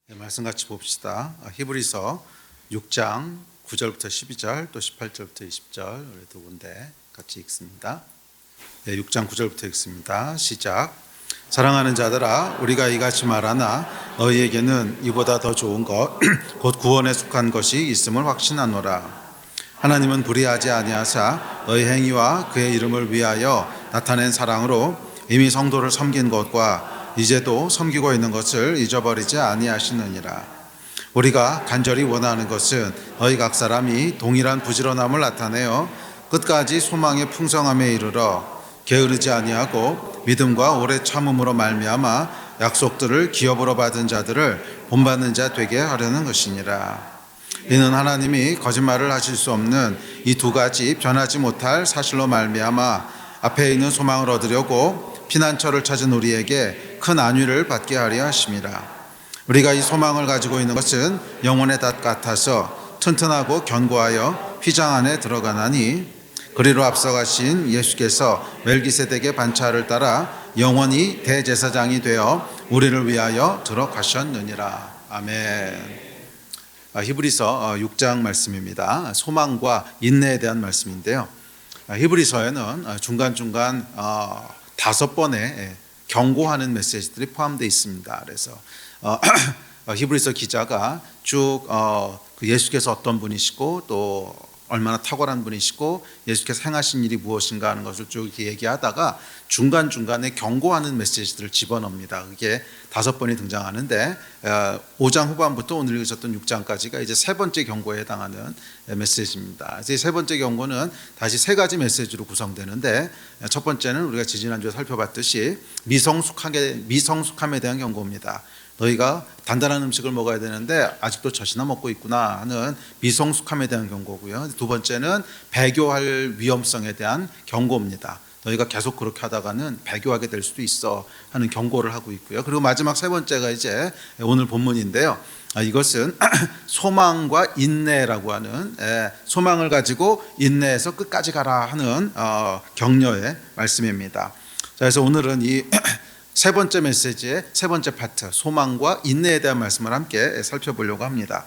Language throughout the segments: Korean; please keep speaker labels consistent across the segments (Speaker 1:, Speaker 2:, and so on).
Speaker 1: 네, 말씀 같이 봅시다. 히브리서 6장 9절부터 12절 또 18절부터 20절 우리 두 군데 같이 읽습니다. 네, 6장 9절부터 읽습니다. 시작. 사랑하는 자들아, 우리가 이같이 말하나 너희에게는 이보다 더 좋은 것 곧 구원에 속한 것이 있음을 확신하노라. 하나님은 불의하지 아니하사 너희 행위와 그의 이름을 위하여 나타낸 사랑으로 이미 성도를 섬긴 것과 이제도 섬기고 있는 것을 잊어버리지 아니하시느니라. 우리가 간절히 원하는 것은 너희 각 사람이 동일한 부지런함을 나타내어 끝까지 소망의 풍성함에 이르러 게으르지 아니하고 믿음과 오래 참음으로 말미암아 약속들을 기업으로 받은 자들을 본받는 자 되게 하려는 것이니라. 이는 하나님이 거짓말을 하실 수 없는 이 두 가지 변하지 못할 사실로 말미암아 앞에 있는 소망을 얻으려고 피난처를 찾은 우리에게 큰 안위를 받게 하려 하심이라. 우리가 이 소망을 가지고 있는 것은 영혼의 닷 같아서 튼튼하고 견고하여 휘장 안에 들어가나니 그리로 앞서가신 예수께서 멜기세덱의 반차를 따라 영원히 대제사장이 되어 우리를 위하여 들어가셨느니라. 아멘. 히브리서 6장 말씀입니다. 소망과 인내에 대한 말씀인데요. 히브리서에는 중간중간 5번의 경고하는 메시지들이 포함되어 있습니다. 그래서 히브리서 기자가 쭉 예수께서 어떤 분이시고 또 얼마나 탁월한 분이시고 예수께서 행하신 일이 무엇인가 하는 것을 쭉 얘기하다가 중간중간에 경고하는 메시지들을 집어넣습니다. 그게 5번이 등장하는데 5장 후반부터 오늘 읽으셨던 6장까지가 이제 세 번째 경고에 해당하는 메시지입니다. 이 세 번째 경고는 다시 세 가지 메시지로 구성되는데 첫 번째는 우리가 지지난주에 살펴봤듯이 미성숙함에 대한 경고입니다. 너희가 단단한 음식을 먹어야 되는데 아직도 젖이나 먹고 있구나 하는 미성숙함에 대한 경고고요. 두 번째는 배교할 위험성에 대한 경고입니다. 너희가 계속 그렇게 하다가는 배교하게 될 수도 있어 하는 경고를 하고 있고요. 그리고 마지막 세 번째가 이제 오늘 본문인데요. 이것은 소망과 인내라고 하는 소망을 가지고 인내해서 끝까지 가라 하는 격려의 말씀입니다. 그래서 오늘은 이 세 번째 메시지의 세 번째 파트, 소망과 인내에 대한 말씀을 함께 살펴보려고 합니다.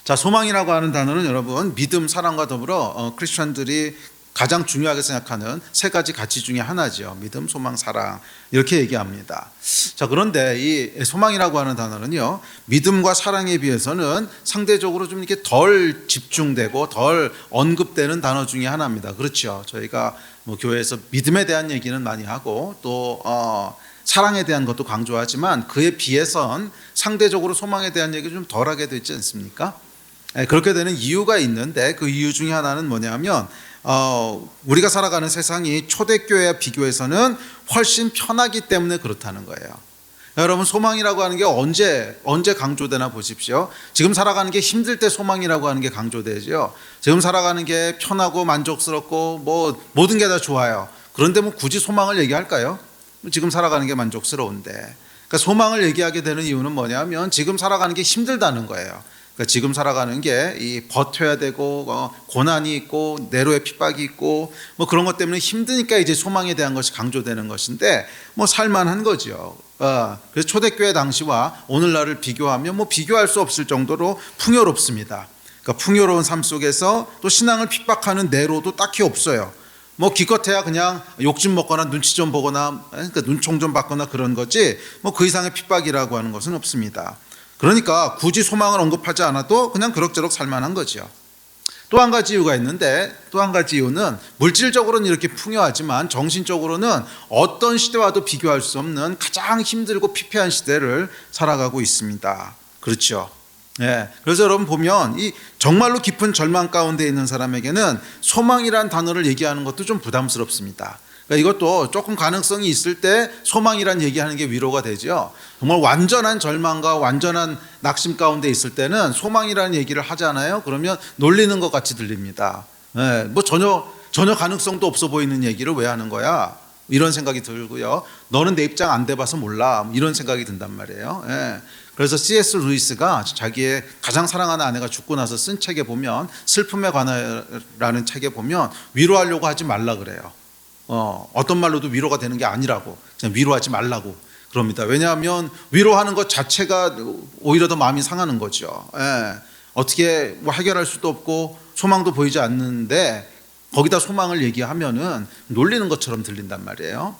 Speaker 1: 자, 소망이라고 하는 단어는 여러분 믿음, 사랑과 더불어 크리스천들이 가장 중요하게 생각하는 세 가지 가치 중에 하나죠. 믿음, 소망, 사랑 이렇게 얘기합니다. 자, 그런데 이 소망이라고 하는 단어는요, 믿음과 사랑에 비해서는 상대적으로 좀 이렇게 덜 집중되고 덜 언급되는 단어 중에 하나입니다. 그렇죠. 저희가 교회에서 믿음에 대한 얘기는 많이 하고 또 사랑에 대한 것도 강조하지만 그에 비해선 상대적으로 소망에 대한 얘기 좀 덜하게 되지 않습니까? 그렇게 되는 이유가 있는데 그 이유 중에 하나는 뭐냐면 우리가 살아가는 세상이 초대교회와 비교해서는 훨씬 편하기 때문에 그렇다는 거예요. 여러분, 소망이라고 하는 게 언제 강조되나 보십시오. 지금 살아가는 게 힘들 때 소망이라고 하는 게 강조되죠. 지금 살아가는 게 편하고 만족스럽고 모든 게 다 좋아요. 그런데 굳이 소망을 얘기할까요? 지금 살아가는 게 만족스러운데. 그러니까 소망을 얘기하게 되는 이유는 뭐냐면 지금 살아가는 게 힘들다는 거예요. 그러니까 지금 살아가는 게 버텨야 되고 고난이 있고 내로의 핍박이 있고 그런 것 때문에 힘드니까 이제 소망에 대한 것이 강조되는 것인데 살만한 거죠. 그래서 초대교회 당시와 오늘날을 비교하면 비교할 수 없을 정도로 풍요롭습니다. 그러니까 풍요로운 삶 속에서 또 신앙을 핍박하는 내로도 딱히 없어요. 기껏해야 그냥 욕 좀 먹거나 눈치 좀 보거나 그러니까 눈총 좀 받거나 그런 거지 그 이상의 핍박이라고 하는 것은 없습니다. 그러니까 굳이 소망을 언급하지 않아도 그냥 그럭저럭 살만한 거죠. 또 한 가지 이유가 있는데 또 한 가지 이유는 물질적으로는 이렇게 풍요하지만 정신적으로는 어떤 시대와도 비교할 수 없는 가장 힘들고 피폐한 시대를 살아가고 있습니다. 그렇죠. 그래서 여러분 보면 이 정말로 깊은 절망 가운데 있는 사람에게는 소망이란 단어를 얘기하는 것도 좀 부담스럽습니다. 그러니까 이것도 조금 가능성이 있을 때 소망이란 얘기하는 게 위로가 되죠. 정말 완전한 절망과 완전한 낙심 가운데 있을 때는 소망이라는 얘기를 하잖아요. 그러면 놀리는 것 같이 들립니다. 전혀 가능성도 없어 보이는 얘기를 왜 하는 거야? 이런 생각이 들고요. 너는 내 입장 안 돼봐서 몰라. 이런 생각이 든단 말이에요. 그래서 C.S. 루이스가 자기의 가장 사랑하는 아내가 죽고 나서 쓴 책에 보면 슬픔에 관하라는 책에 보면 위로하려고 하지 말라 그래요. 어떤 말로도 위로가 되는 게 아니라고, 그냥 위로하지 말라고. 그럽니다. 왜냐하면 위로하는 것 자체가 오히려 더 마음이 상하는 거죠. 어떻게 뭐 해결할 수도 없고 소망도 보이지 않는데 거기다 소망을 얘기하면은 놀리는 것처럼 들린단 말이에요.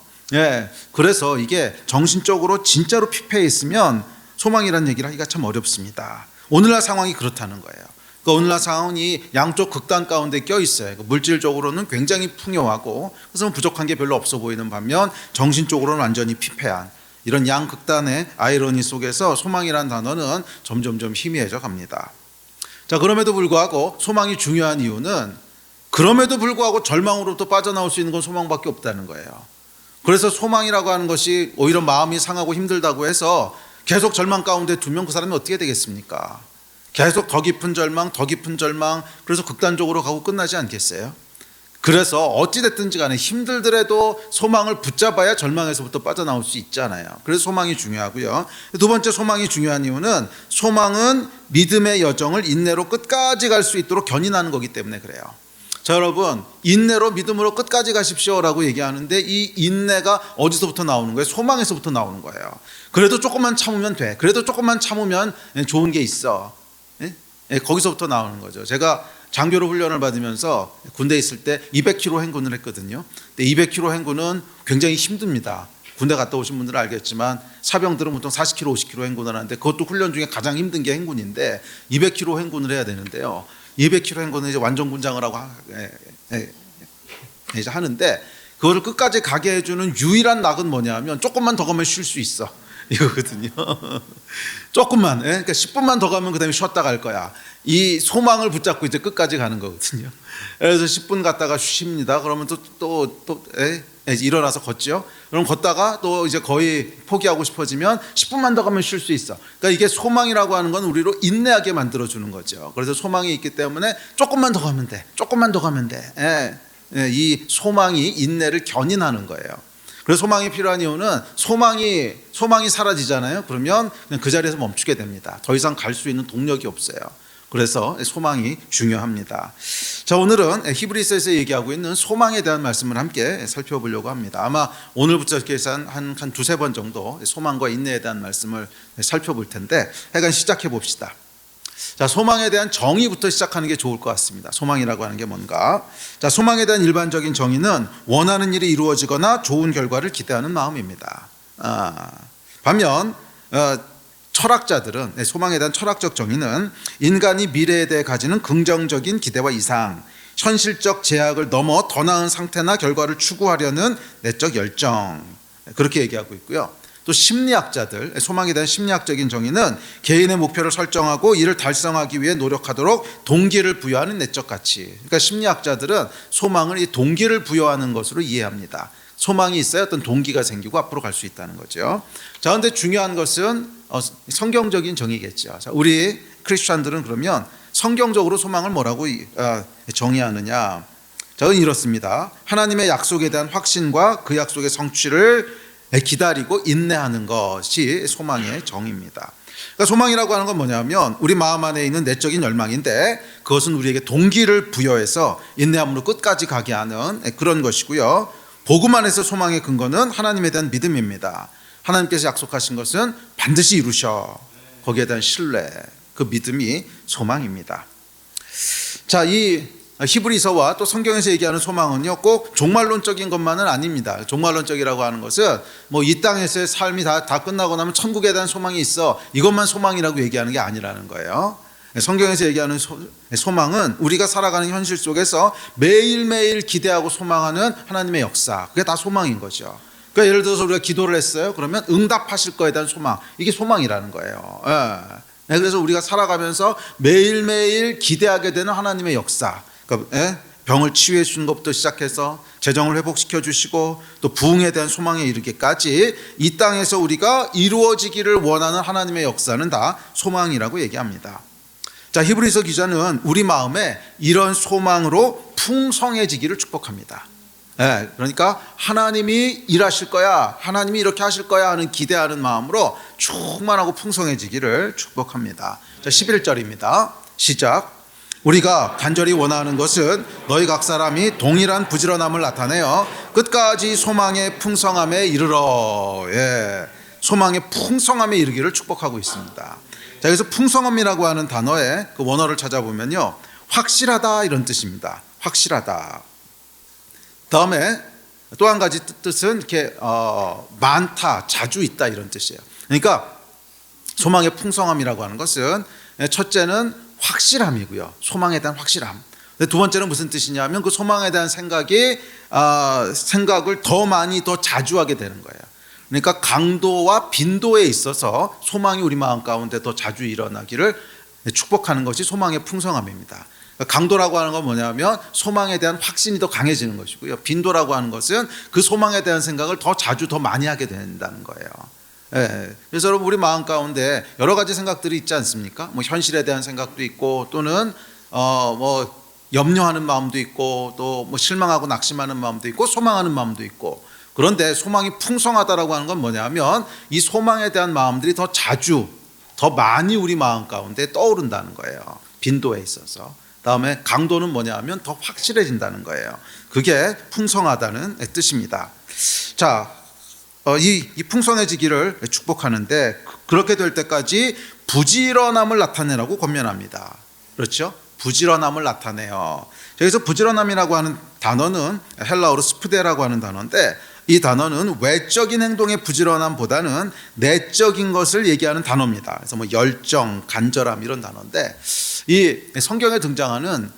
Speaker 1: 그래서 이게 정신적으로 진짜로 피폐해 있으면 소망이라는 얘기를 하기가 참 어렵습니다. 오늘날 상황이 그렇다는 거예요. 그러니까 오늘날 상황이 양쪽 극단 가운데 껴 있어요. 물질적으로는 굉장히 풍요하고 그래서 부족한 게 별로 없어 보이는 반면 정신적으로는 완전히 피폐한 이런 양극단의 아이러니 속에서 소망이라는 단어는 점점점 희미해져 갑니다. 자, 그럼에도 불구하고 소망이 중요한 이유는 그럼에도 불구하고 절망으로부터 빠져나올 수 있는 건 소망밖에 없다는 거예요. 그래서 소망이라고 하는 것이 오히려 마음이 상하고 힘들다고 해서 계속 절망 가운데 두면 그 사람이 어떻게 되겠습니까? 계속 더 깊은 절망, 더 깊은 절망, 그래서 극단적으로 가고 끝나지 않겠어요? 그래서 어찌됐든지 간에 힘들더라도 소망을 붙잡아야 절망에서부터 빠져나올 수 있잖아요. 그래서 소망이 중요하고요. 두 번째 소망이 중요한 이유는 소망은 믿음의 여정을 인내로 끝까지 갈 수 있도록 견인하는 거기 때문에 그래요. 자, 여러분, 인내로 믿음으로 끝까지 가십시오라고 얘기하는데 이 인내가 어디서부터 나오는 거예요? 소망에서부터 나오는 거예요. 그래도 조금만 참으면 돼. 그래도 조금만 참으면 좋은 게 있어. 거기서부터 나오는 거죠. 제가 장교로 훈련을 받으면서 군대에 있을 때 200km 행군을 했거든요. 근데 200km 행군은 굉장히 힘듭니다. 군대 갔다 오신 분들은 알겠지만 사병들은 보통 40km, 50km 행군을 하는데 그것도 훈련 중에 가장 힘든 게 행군인데 200km 행군을 해야 되는데요. 200km 행군은 이제 완전 군장을 하고 이제 하는데 그거를 끝까지 가게 해주는 유일한 낙은 뭐냐면 조금만 더 가면 쉴 수 있어. 이거거든요. 조금만, 그러니까 10분만 더 가면 그 다음에 쉬었다 갈 거야. 이 소망을 붙잡고 이제 끝까지 가는 거거든요. 그래서 10분 갔다가 쉽니다. 그러면 또 일어나서 걷죠. 그럼 걷다가 또 이제 거의 포기하고 싶어지면 10분만 더 가면 쉴 수 있어. 그러니까 이게 소망이라고 하는 건 우리로 인내하게 만들어주는 거죠. 그래서 소망이 있기 때문에 조금만 더 가면 돼. 조금만 더 가면 돼. 이 소망이 인내를 견인하는 거예요. 그래서 소망이 필요한 이유는 소망이 사라지잖아요. 그러면 그냥 그 자리에서 멈추게 됩니다. 더 이상 갈 수 있는 동력이 없어요. 그래서 소망이 중요합니다. 자, 오늘은 히브리서에서 얘기하고 있는 소망에 대한 말씀을 함께 살펴보려고 합니다. 아마 오늘부터 이렇게 해서 한 두세 번 정도 소망과 인내에 대한 말씀을 살펴볼 텐데 하여간 시작해 봅시다. 자, 소망에 대한 정의부터 시작하는 게 좋을 것 같습니다. 소망이라고 하는 게 뭔가? 자, 소망에 대한 일반적인 정의는 원하는 일이 이루어지거나 좋은 결과를 기대하는 마음입니다. 반면 철학자들은 소망에 대한 철학적 정의는 인간이 미래에 대해 가지는 긍정적인 기대와 이상, 현실적 제약을 넘어 더 나은 상태나 결과를 추구하려는 내적 열정, 그렇게 얘기하고 있고요. 또 심리학자들, 소망에 대한 심리학적인 정의는 개인의 목표를 설정하고 이를 달성하기 위해 노력하도록 동기를 부여하는 내적 가치. 그러니까 심리학자들은 소망을 이 동기를 부여하는 것으로 이해합니다. 소망이 있어야 어떤 동기가 생기고 앞으로 갈 수 있다는 거죠. 자, 그런데 중요한 것은 성경적인 정의겠죠. 자, 우리 크리스천들은 그러면 성경적으로 소망을 뭐라고 정의하느냐? 자, 이렇습니다. 하나님의 약속에 대한 확신과 그 약속의 성취를 기다리고 인내하는 것이 소망의 정의입니다. 그러니까 소망이라고 하는 건 뭐냐면 우리 마음 안에 있는 내적인 열망인데 그것은 우리에게 동기를 부여해서 인내함으로 끝까지 가게 하는 그런 것이고요. 복음 안에서 소망의 근거는 하나님에 대한 믿음입니다. 하나님께서 약속하신 것은 반드시 이루셔. 거기에 대한 신뢰, 그 믿음이 소망입니다. 자, 이 히브리서와 또 성경에서 얘기하는 소망은요, 꼭 종말론적인 것만은 아닙니다. 종말론적이라고 하는 것은 뭐 이 땅에서의 삶이 다 끝나고 나면 천국에 대한 소망이 있어, 이것만 소망이라고 얘기하는 게 아니라는 거예요. 성경에서 얘기하는 소망은 우리가 살아가는 현실 속에서 매일매일 기대하고 소망하는 하나님의 역사, 그게 다 소망인 거죠. 그러니까 예를 들어서 우리가 기도를 했어요. 그러면 응답하실 거에 대한 소망, 이게 소망이라는 거예요. 그래서 우리가 살아가면서 매일매일 기대하게 되는 하나님의 역사, 그러니까 병을 치유해 주는 것부터 시작해서 재정을 회복시켜 주시고 또 부흥에 대한 소망에 이르기까지 이 땅에서 우리가 이루어지기를 원하는 하나님의 역사는 다 소망이라고 얘기합니다. 자, 히브리서 기자는 우리 마음에 이런 소망으로 풍성해지기를 축복합니다. 그러니까 하나님이 일하실 거야, 하나님이 이렇게 하실 거야 하는 기대하는 마음으로 충만하고 풍성해지기를 축복합니다. 자, 11절입니다. 시작. 우리가 간절히 원하는 것은 너희 각 사람이 동일한 부지런함을 나타내어 끝까지 소망의 풍성함에 이르러. 소망의 풍성함에 이르기를 축복하고 있습니다. 자, 그래서 풍성함이라고 하는 단어의 그 원어를 찾아보면요, 확실하다 이런 뜻입니다. 확실하다. 다음에 또 한 가지 뜻은 이렇게 많다, 자주 있다 이런 뜻이에요. 그러니까 소망의 풍성함이라고 하는 것은 첫째는 확실함이고요. 소망에 대한 확실함. 두 번째는 무슨 뜻이냐면 그 소망에 대한 생각을 더 많이 더 자주 하게 되는 거예요. 그러니까 강도와 빈도에 있어서 소망이 우리 마음 가운데 더 자주 일어나기를 축복하는 것이 소망의 풍성함입니다. 강도라고 하는 건 뭐냐면 소망에 대한 확신이 더 강해지는 것이고요. 빈도라고 하는 것은 그 소망에 대한 생각을 더 자주 더 많이 하게 된다는 거예요. 그래서 여러분 우리 마음 가운데 여러 가지 생각들이 있지 않습니까? 뭐 현실에 대한 생각도 있고 또는 뭐 염려하는 마음도 있고 또 뭐 실망하고 낙심하는 마음도 있고 소망하는 마음도 있고, 그런데 소망이 풍성하다라고 하는 건 뭐냐면 이 소망에 대한 마음들이 더 자주 더 많이 우리 마음 가운데 떠오른다는 거예요. 빈도에 있어서. 다음에 강도는 뭐냐면 더 확실해진다는 거예요. 그게 풍성하다는 뜻입니다. 자, 이 풍성해지기를 축복하는데 그렇게 될 때까지 부지런함을 나타내라고 권면합니다. 그렇죠? 부지런함을 나타내요. 여기서 부지런함이라고 하는 단어는 헬라어로 스푸데라고 하는 단어인데, 이 단어는 외적인 행동의 부지런함보다는 내적인 것을 얘기하는 단어입니다. 그래서 뭐 열정, 간절함 이런 단어인데, 이 성경에 등장하는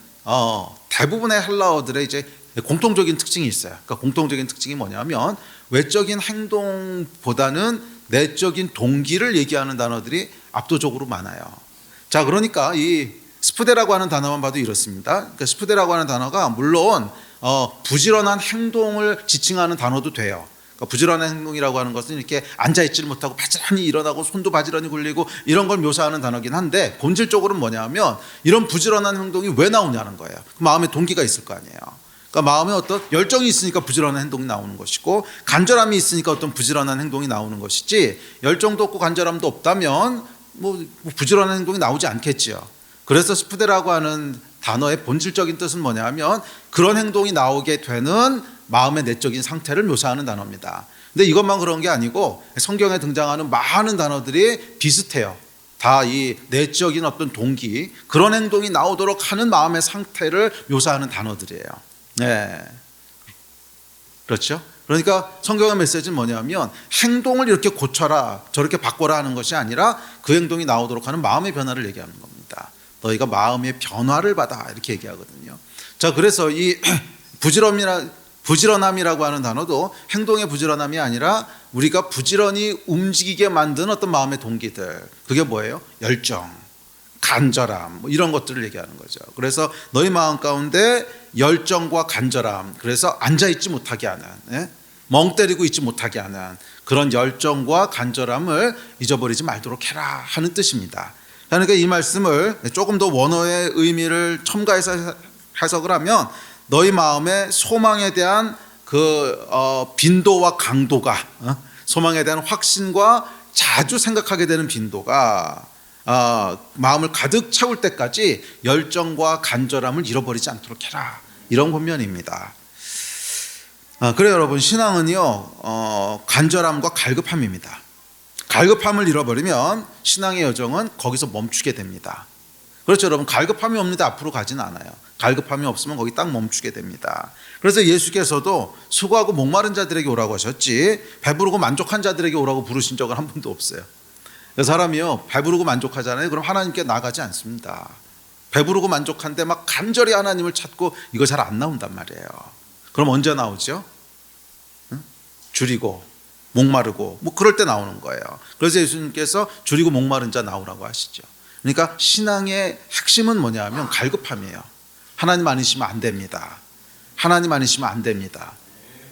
Speaker 1: 대부분의 헬라어들의 이제 공통적인 특징이 있어요. 그러니까 공통적인 특징이 뭐냐면 외적인 행동보다는 내적인 동기를 얘기하는 단어들이 압도적으로 많아요. 자, 그러니까 이 스푸데라고 하는 단어만 봐도 이렇습니다. 그러니까 스푸데라고 하는 단어가 물론 부지런한 행동을 지칭하는 단어도 돼요. 그러니까 부지런한 행동이라고 하는 것은 이렇게 앉아있지를 못하고 바지런히 일어나고 손도 바지런히 굴리고 이런 걸 묘사하는 단어긴 한데, 본질적으로는 뭐냐면 이런 부지런한 행동이 왜 나오냐는 거예요. 마음에 동기가 있을 거 아니에요. 그러니까 마음에 어떤 열정이 있으니까 부지런한 행동이 나오는 것이고, 간절함이 있으니까 어떤 부지런한 행동이 나오는 것이지, 열정도 없고 간절함도 없다면 뭐 부지런한 행동이 나오지 않겠지요. 그래서 스푸데라고 하는 단어의 본질적인 뜻은 뭐냐면 그런 행동이 나오게 되는 마음의 내적인 상태를 묘사하는 단어입니다. 근데 이것만 그런 게 아니고 성경에 등장하는 많은 단어들이 비슷해요. 다 이 내적인 어떤 동기, 그런 행동이 나오도록 하는 마음의 상태를 묘사하는 단어들이에요. 네, 그렇죠? 그러니까 성경의 메시지는 뭐냐면 행동을 이렇게 고쳐라, 저렇게 바꿔라 하는 것이 아니라 그 행동이 나오도록 하는 마음의 변화를 얘기하는 겁니다. 너희가 마음의 변화를 받아 이렇게 얘기하거든요. 자, 그래서 이 부지런함이라고 하는 단어도 행동의 부지런함이 아니라 우리가 부지런히 움직이게 만드는 어떤 마음의 동기들, 그게 뭐예요? 열정, 간절함, 뭐 이런 것들을 얘기하는 거죠. 그래서 너희 마음 가운데 열정과 간절함, 그래서 앉아있지 못하게 하는, 멍 때리고 있지 못하게 하는 그런 열정과 간절함을 잊어버리지 말도록 해라 하는 뜻입니다. 그러니까 이 말씀을 조금 더 원어의 의미를 첨가해서 해석을 하면 너희 마음의 소망에 대한 그 빈도와 강도가, 소망에 대한 확신과 자주 생각하게 되는 빈도가 마음을 가득 채울 때까지 열정과 간절함을 잃어버리지 않도록 해라, 이런 권면입니다. 그래요 여러분, 신앙은요 간절함과 갈급함입니다. 갈급함을 잃어버리면 신앙의 여정은 거기서 멈추게 됩니다. 그렇죠 여러분, 갈급함이 없는데 앞으로 가지는 않아요. 갈급함이 없으면 거기 딱 멈추게 됩니다. 그래서 예수께서도 수고하고 목마른 자들에게 오라고 하셨지 배부르고 만족한 자들에게 오라고 부르신 적은 한 번도 없어요. 사람이요 배부르고 만족하잖아요. 그럼 하나님께 나가지 않습니다. 배부르고 만족한데 막 간절히 하나님을 찾고 이거 잘 안 나온단 말이에요. 그럼 언제 나오죠? 줄이고 목마르고 뭐 그럴 때 나오는 거예요. 그래서 예수님께서 줄이고 목마른 자 나오라고 하시죠. 그러니까 신앙의 핵심은 뭐냐면 갈급함이에요. 하나님 아니시면 안 됩니다. 하나님 아니시면 안 됩니다.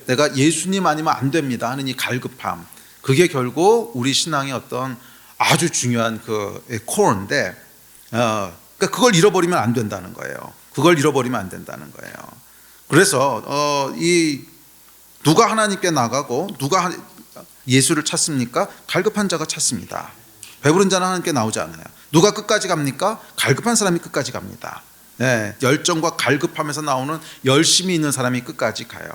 Speaker 1: 내가 예수님 아니면 안 됩니다 하는 이 갈급함, 그게 결국 우리 신앙의 어떤 아주 중요한 그 코어인데, 그러니까 그걸 잃어버리면 안 된다는 거예요. 그걸 잃어버리면 안 된다는 거예요. 그래서 이 누가 하나님께 나가고 누가 예수를 찾습니까? 갈급한 자가 찾습니다. 배부른 자는 하나님께 나오지 않아요. 누가 끝까지 갑니까? 갈급한 사람이 끝까지 갑니다. 열정과 갈급함에서 나오는 열심이 있는 사람이 끝까지 가요.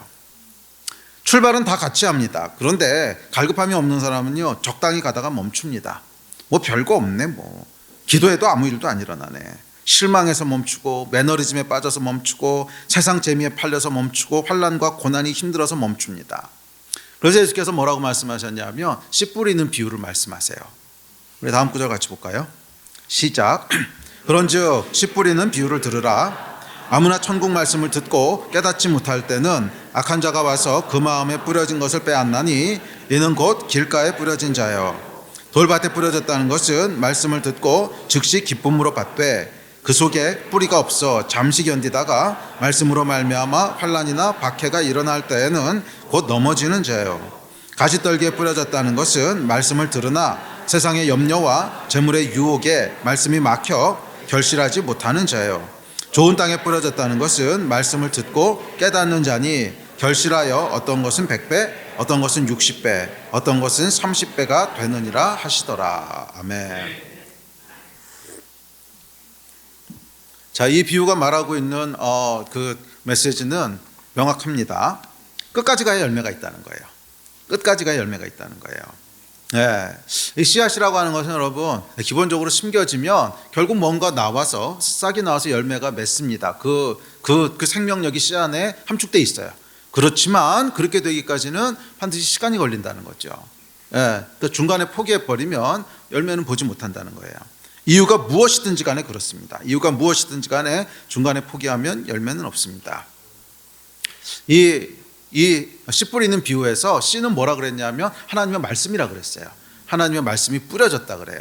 Speaker 1: 출발은 다 같이 합니다. 그런데 갈급함이 없는 사람은요, 적당히 가다가 멈춥니다. 뭐 별거 없네, 뭐 기도해도 아무 일도 안 일어나네. 실망해서 멈추고, 매너리즘에 빠져서 멈추고, 세상 재미에 팔려서 멈추고, 환난과 고난이 힘들어서 멈춥니다. 그래서 예수께서 뭐라고 말씀하셨냐면 씨 뿌리는 비유를 말씀하세요. 우리 다음 구절 같이 볼까요? 시작. 그런즉 씨 뿌리는 비유를 들으라. 아무나 천국 말씀을 듣고 깨닫지 못할 때는 악한 자가 와서 그 마음에 뿌려진 것을 빼앗나니 이는 곧 길가에 뿌려진 자요. 돌밭에 뿌려졌다는 것은 말씀을 듣고 즉시 기쁨으로 받되 그 속에 뿌리가 없어 잠시 견디다가 말씀으로 말미암아 환난이나 박해가 일어날 때에는 곧 넘어지는 자요. 가시떨기에 뿌려졌다는 것은 말씀을 들으나 세상의 염려와 재물의 유혹에 말씀이 막혀 결실하지 못하는 자요. 좋은 땅에 뿌려졌다는 것은 말씀을 듣고 깨닫는 자니 결실하여 어떤 것은 100배, 어떤 것은 60배, 어떤 것은 30배가 되느니라 하시더라. 아멘. 자, 이 비유가 말하고 있는 그 메시지는 명확합니다. 끝까지 가야 열매가 있다는 거예요. 끝까지 가야 열매가 있다는 거예요. 네. 이 씨앗이라고 하는 것은 여러분 기본적으로 심겨지면 결국 뭔가 나와서 싹이 나와서 열매가 맺습니다. 그 생명력이 씨 안에 함축돼 있어요. 그렇지만 그렇게 되기까지는 반드시 시간이 걸린다는 거죠. 네. 또 중간에 포기해 버리면 열매는 보지 못한다는 거예요. 이유가 무엇이든지 간에 그렇습니다. 이유가 무엇이든지 간에 중간에 포기하면 열매는 없습니다. 이 씨 뿌리는 비유에서 씨는 뭐라 그랬냐면 하나님의 말씀이라 그랬어요. 하나님의 말씀이 뿌려졌다 그래요.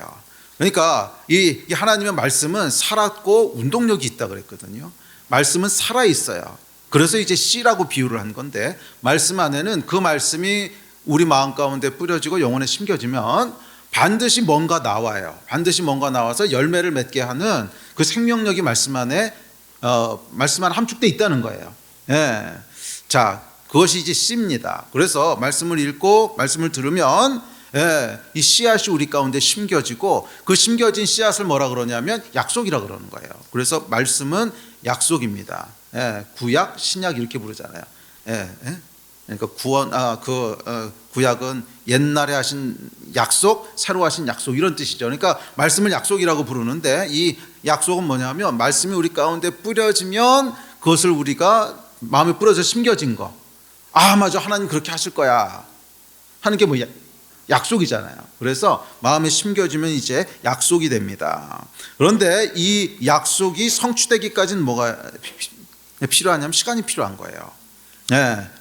Speaker 1: 그러니까 이 하나님의 말씀은 살았고 운동력이 있다 그랬거든요. 말씀은 살아 있어요. 그래서 이제 씨라고 비유를 한 건데 말씀 안에는 그 말씀이 우리 마음 가운데 뿌려지고 영혼에 심겨지면 반드시 뭔가 나와요. 반드시 뭔가 나와서 열매를 맺게 하는 그 생명력이 말씀 안에 함축돼 있다는 거예요. 예. 자, 그것이 이제 씨입니다. 그래서 말씀을 읽고 말씀을 들으면 이 씨앗이 우리 가운데 심겨지고 그 심겨진 씨앗을 뭐라 그러냐면 약속이라 그러는 거예요. 그래서 말씀은 약속입니다. 구약, 신약 이렇게 부르잖아요. 그러니까 구약은 옛날에 하신 약속, 새로 하신 약속 이런 뜻이죠. 그러니까 말씀을 약속이라고 부르는데 이 약속은 뭐냐면 말씀이 우리 가운데 뿌려지면 그것을 우리가 마음에 뿌려져 심겨진 거. 아, 맞아, 하나님 그렇게 하실 거야 하는 게 뭐 약속이잖아요. 그래서 마음에 심겨지면 이제 약속이 됩니다. 그런데 이 약속이 성취되기까지는 뭐가 필요하냐면 시간이 필요한 거예요.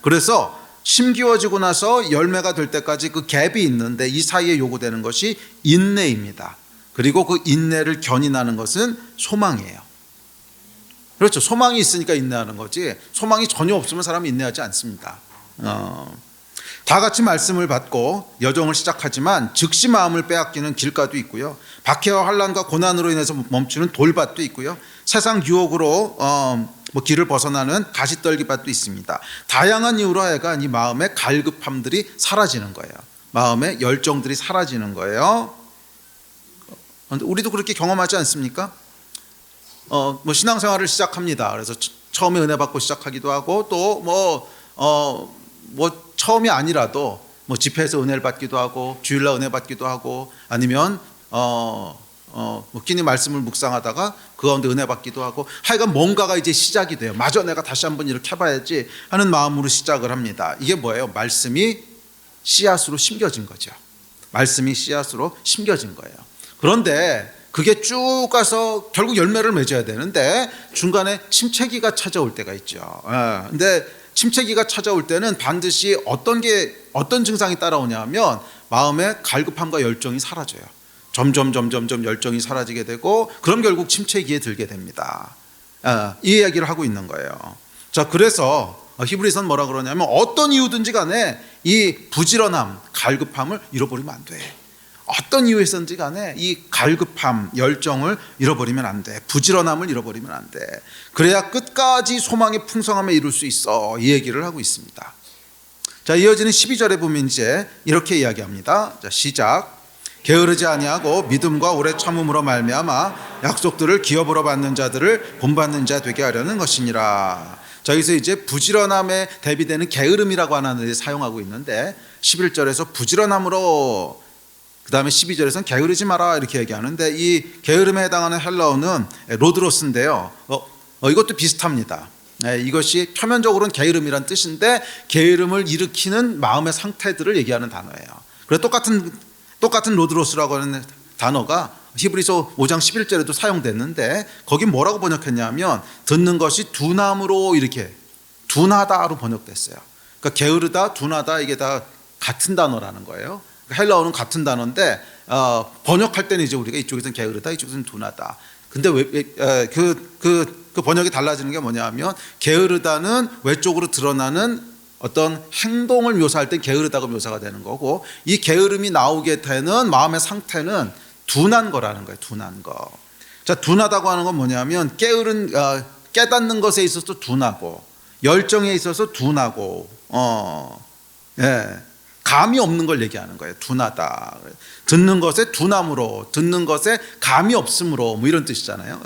Speaker 1: 그래서 심기워지고 나서 열매가 될 때까지 그 갭이 있는데 이 사이에 요구되는 것이 인내입니다. 그리고 그 인내를 견인하는 것은 소망이에요. 그렇죠. 소망이 있으니까 인내하는 거지 소망이 전혀 없으면 사람이 인내하지 않습니다. 다 같이 말씀을 받고 여정을 시작하지만 즉시 마음을 빼앗기는 길가도 있고요. 박해와 환난과 고난으로 인해서 멈추는 돌밭도 있고요. 세상 유혹으로 길을 벗어나는 가시떨기밭도 있습니다. 다양한 이유로 하여간 이 마음의 갈급함들이 사라지는 거예요. 마음의 열정들이 사라지는 거예요. 우리도 그렇게 경험하지 않습니까? 신앙생활을 시작합니다. 그래서 처음에 은혜 받고 시작하기도 하고 또 처음이 아니라도 집회에서 은혜를 받기도 하고 주일날 은혜 받기도 하고 아니면 끼니 말씀을 묵상하다가 그 가운데 은혜 받기도 하고 하여간 뭔가가 이제 시작이 돼요. 마저 내가 다시 한번 이렇게 해봐야지 하는 마음으로 시작을 합니다. 이게 뭐예요? 말씀이 씨앗으로 심겨진 거죠. 말씀이 씨앗으로 심겨진 거예요. 그런데 그게 쭉 가서 결국 열매를 맺어야 되는데 중간에 침체기가 찾아올 때가 있죠. 근데 침체기가 찾아올 때는 반드시 어떤 증상이 따라오냐면 마음의 갈급함과 열정이 사라져요. 점점 열정이 사라지게 되고 그럼 결국 침체기에 들게 됩니다. 이 이야기를 하고 있는 거예요. 자, 그래서 히브리서는 뭐라 그러냐면 어떤 이유든지 간에 이 부지런함, 갈급함을 잃어버리면 안 돼. 어떤 이유에서든지 간에 이 갈급함, 열정을 잃어버리면 안 돼. 부지런함을 잃어버리면 안 돼. 그래야 끝까지 소망의 풍성함에 이룰 수 있어. 이 얘기를 하고 있습니다. 자, 이어지는 12절에 보면 이제 이렇게 이야기합니다. 자, 시작. 게으르지 아니하고 믿음과 오래 참음으로 말미암아 약속들을 기업으로 받는 자들을 본받는 자 되게 하려는 것이니라. 자, 여기서 이제 부지런함에 대비되는 게으름이라고 하는 데 사용하고 있는데 11절에서 부지런함으로, 그 다음에 12절에서는 게으르지 마라 이렇게 얘기하는데, 이 게으름에 해당하는 헬라어는 로드로스인데요. 이것도 비슷합니다. 이것이 표면적으로는 게으름이란 뜻인데 게으름을 일으키는 마음의 상태들을 얘기하는 단어예요. 그래서 똑같은 로드로스라고 하는 단어가 히브리서 5장 11절에도 사용됐는데, 거기 뭐라고 번역했냐면 듣는 것이 둔함으로, 이렇게 둔하다로 번역됐어요. 그러니까 게으르다, 둔하다, 이게 다 같은 단어라는 거예요. 헬라어는 같은 단어인데 번역할 때는 이제 우리가 이쪽에서는 게으르다, 이쪽에서는 둔하다. 근데 그 번역이 달라지는 게 뭐냐면, 게으르다는 외적으로 드러나는 어떤 행동을 묘사할 때 게으르다고 묘사가 되는 거고, 이 게으름이 나오게 되는 마음의 상태는 둔한 거라는 거예요. 둔한 거. 자, 둔하다고 하는 건 뭐냐면 깨닫는 것에 있어서 둔하고, 열정에 있어서 둔하고, 감이 없는 걸 얘기하는 거예요. 둔하다. 듣는 것에 둔함으로, 듣는 것에 감이 없음으로, 뭐 이런 뜻이잖아요.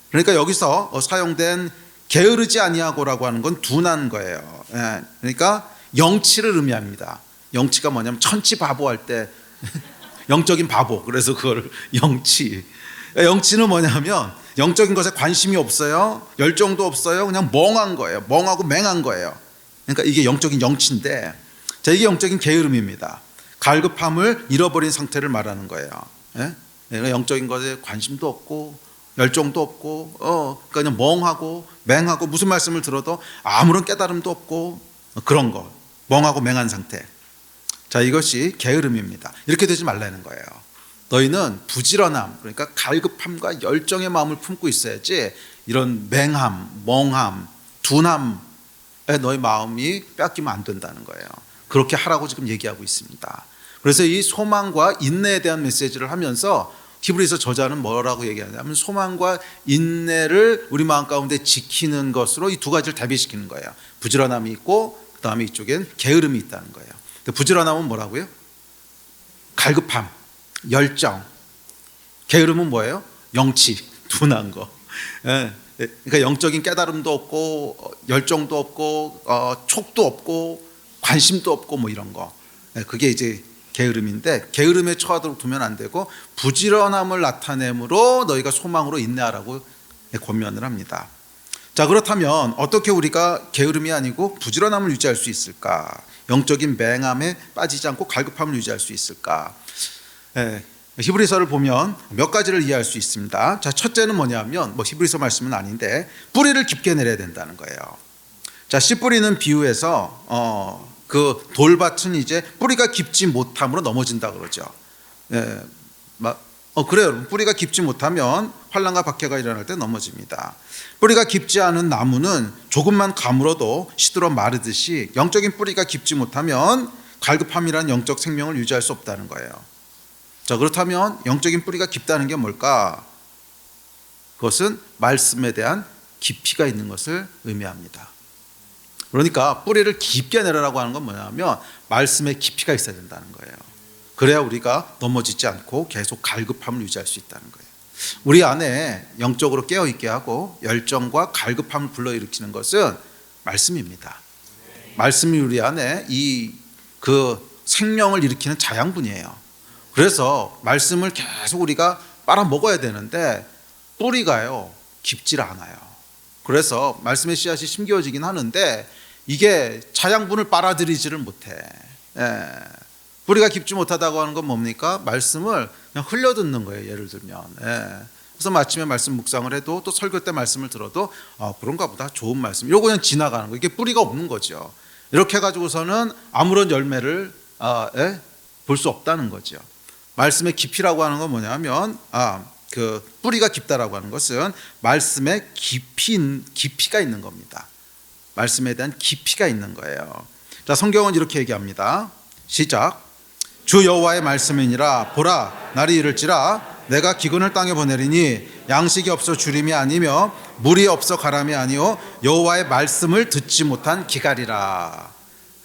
Speaker 1: 그러니까 여기서 사용된 게으르지 아니하고라고 하는 건 둔한 거예요. 그러니까 영치를 의미합니다. 영치가 뭐냐면 천치 바보 할 때 영적인 바보, 그래서 그걸 영치. 영치는 뭐냐면 영적인 것에 관심이 없어요, 열정도 없어요, 그냥 멍한 거예요. 멍하고 맹한 거예요. 그러니까 이게 영적인 영치인데, 자, 이게 영적인 게으름입니다. 갈급함을 잃어버린 상태를 말하는 거예요. 그러니까 영적인 것에 관심도 없고 열정도 없고, 그러니까 그냥 멍하고 맹하고, 무슨 말씀을 들어도 아무런 깨달음도 없고, 그런 거, 멍하고 맹한 상태. 자, 이것이 게으름입니다. 이렇게 되지 말라는 거예요. 너희는 부지런함, 그러니까 갈급함과 열정의 마음을 품고 있어야지, 이런 맹함, 멍함, 둔함에 너희 마음이 빼앗기면 안 된다는 거예요. 그렇게 하라고 지금 얘기하고 있습니다. 그래서 이 소망과 인내에 대한 메시지를 하면서 히브리서 저자는 뭐라고 얘기하냐면, 소망과 인내를 우리 마음 가운데 지키는 것으로 이 두 가지를 대비시키는 거예요. 부지런함이 있고, 그 다음에 이쪽엔 게으름이 있다는 거예요. 부지런함은 뭐라고요? 갈급함, 열정. 게으름은 뭐예요? 영치, 둔한 거. 그러니까 영적인 깨달음도 없고, 열정도 없고, 촉도 없고, 관심도 없고, 뭐 이런 거. 그게 이제 게으름인데, 게으름에 처하도록 두면 안 되고 부지런함을 나타내므로 너희가 소망으로 인내하라고 권면을 합니다. 자, 그렇다면 어떻게 우리가 게으름이 아니고 부지런함을 유지할 수 있을까? 영적인 맹함에 빠지지 않고 갈급함을 유지할 수 있을까? 히브리서를 보면 몇 가지를 이해할 수 있습니다. 자, 첫째는 뭐냐면, 히브리서 말씀은 아닌데 뿌리를 깊게 내려야 된다는 거예요. 자, 씨 뿌리는 비유에서 그 돌밭은 이제 뿌리가 깊지 못함으로 넘어진다 그러죠. 그래요. 뿌리가 깊지 못하면 환란과 박해가 일어날 때 넘어집니다. 뿌리가 깊지 않은 나무는 조금만 가물어도 시들어 마르듯이, 영적인 뿌리가 깊지 못하면 갈급함이란 영적 생명을 유지할 수 없다는 거예요. 자, 그렇다면 영적인 뿌리가 깊다는 게 뭘까? 그것은 말씀에 대한 깊이가 있는 것을 의미합니다. 그러니까 뿌리를 깊게 내려라고 하는 건 뭐냐면 말씀에 깊이가 있어야 된다는 거예요. 그래야 우리가 넘어지지 않고 계속 갈급함을 유지할 수 있다는 거예요. 우리 안에 영적으로 깨어있게 하고 열정과 갈급함을 불러일으키는 것은 말씀입니다. 말씀이 우리 안에 그 생명을 일으키는 자양분이에요. 그래서 말씀을 계속 우리가 빨아먹어야 되는데 뿌리가요 깊질 않아요. 그래서 말씀의 씨앗이 심겨지긴 하는데 이게 자양분을 빨아들이지를 못해. 뿌리가 깊지 못하다고 하는 건 뭡니까? 말씀을 그냥 흘려듣는 거예요. 예를 들면. 그래서 아침에 말씀 묵상을 해도, 또 설교 때 말씀을 들어도 그런가 보다, 좋은 말씀, 이러고 그냥 지나가는 거예요. 이게 뿌리가 없는 거죠. 이렇게 해가지고서는 아무런 열매를 볼 수 없다는 거죠. 말씀의 깊이라고 하는 건 뭐냐면, 그 뿌리가 깊다라고 하는 것은 말씀에 깊이가 있는 겁니다. 말씀에 대한 깊이가 있는 거예요. 자, 성경은 이렇게 얘기합니다. 시작. 주 여호와의 말씀이니라. 보라, 날이 이를지라 내가 기근을 땅에 보내리니 양식이 없어 주림이 아니며 물이 없어 가람이 아니요 여호와의 말씀을 듣지 못한 기갈이라.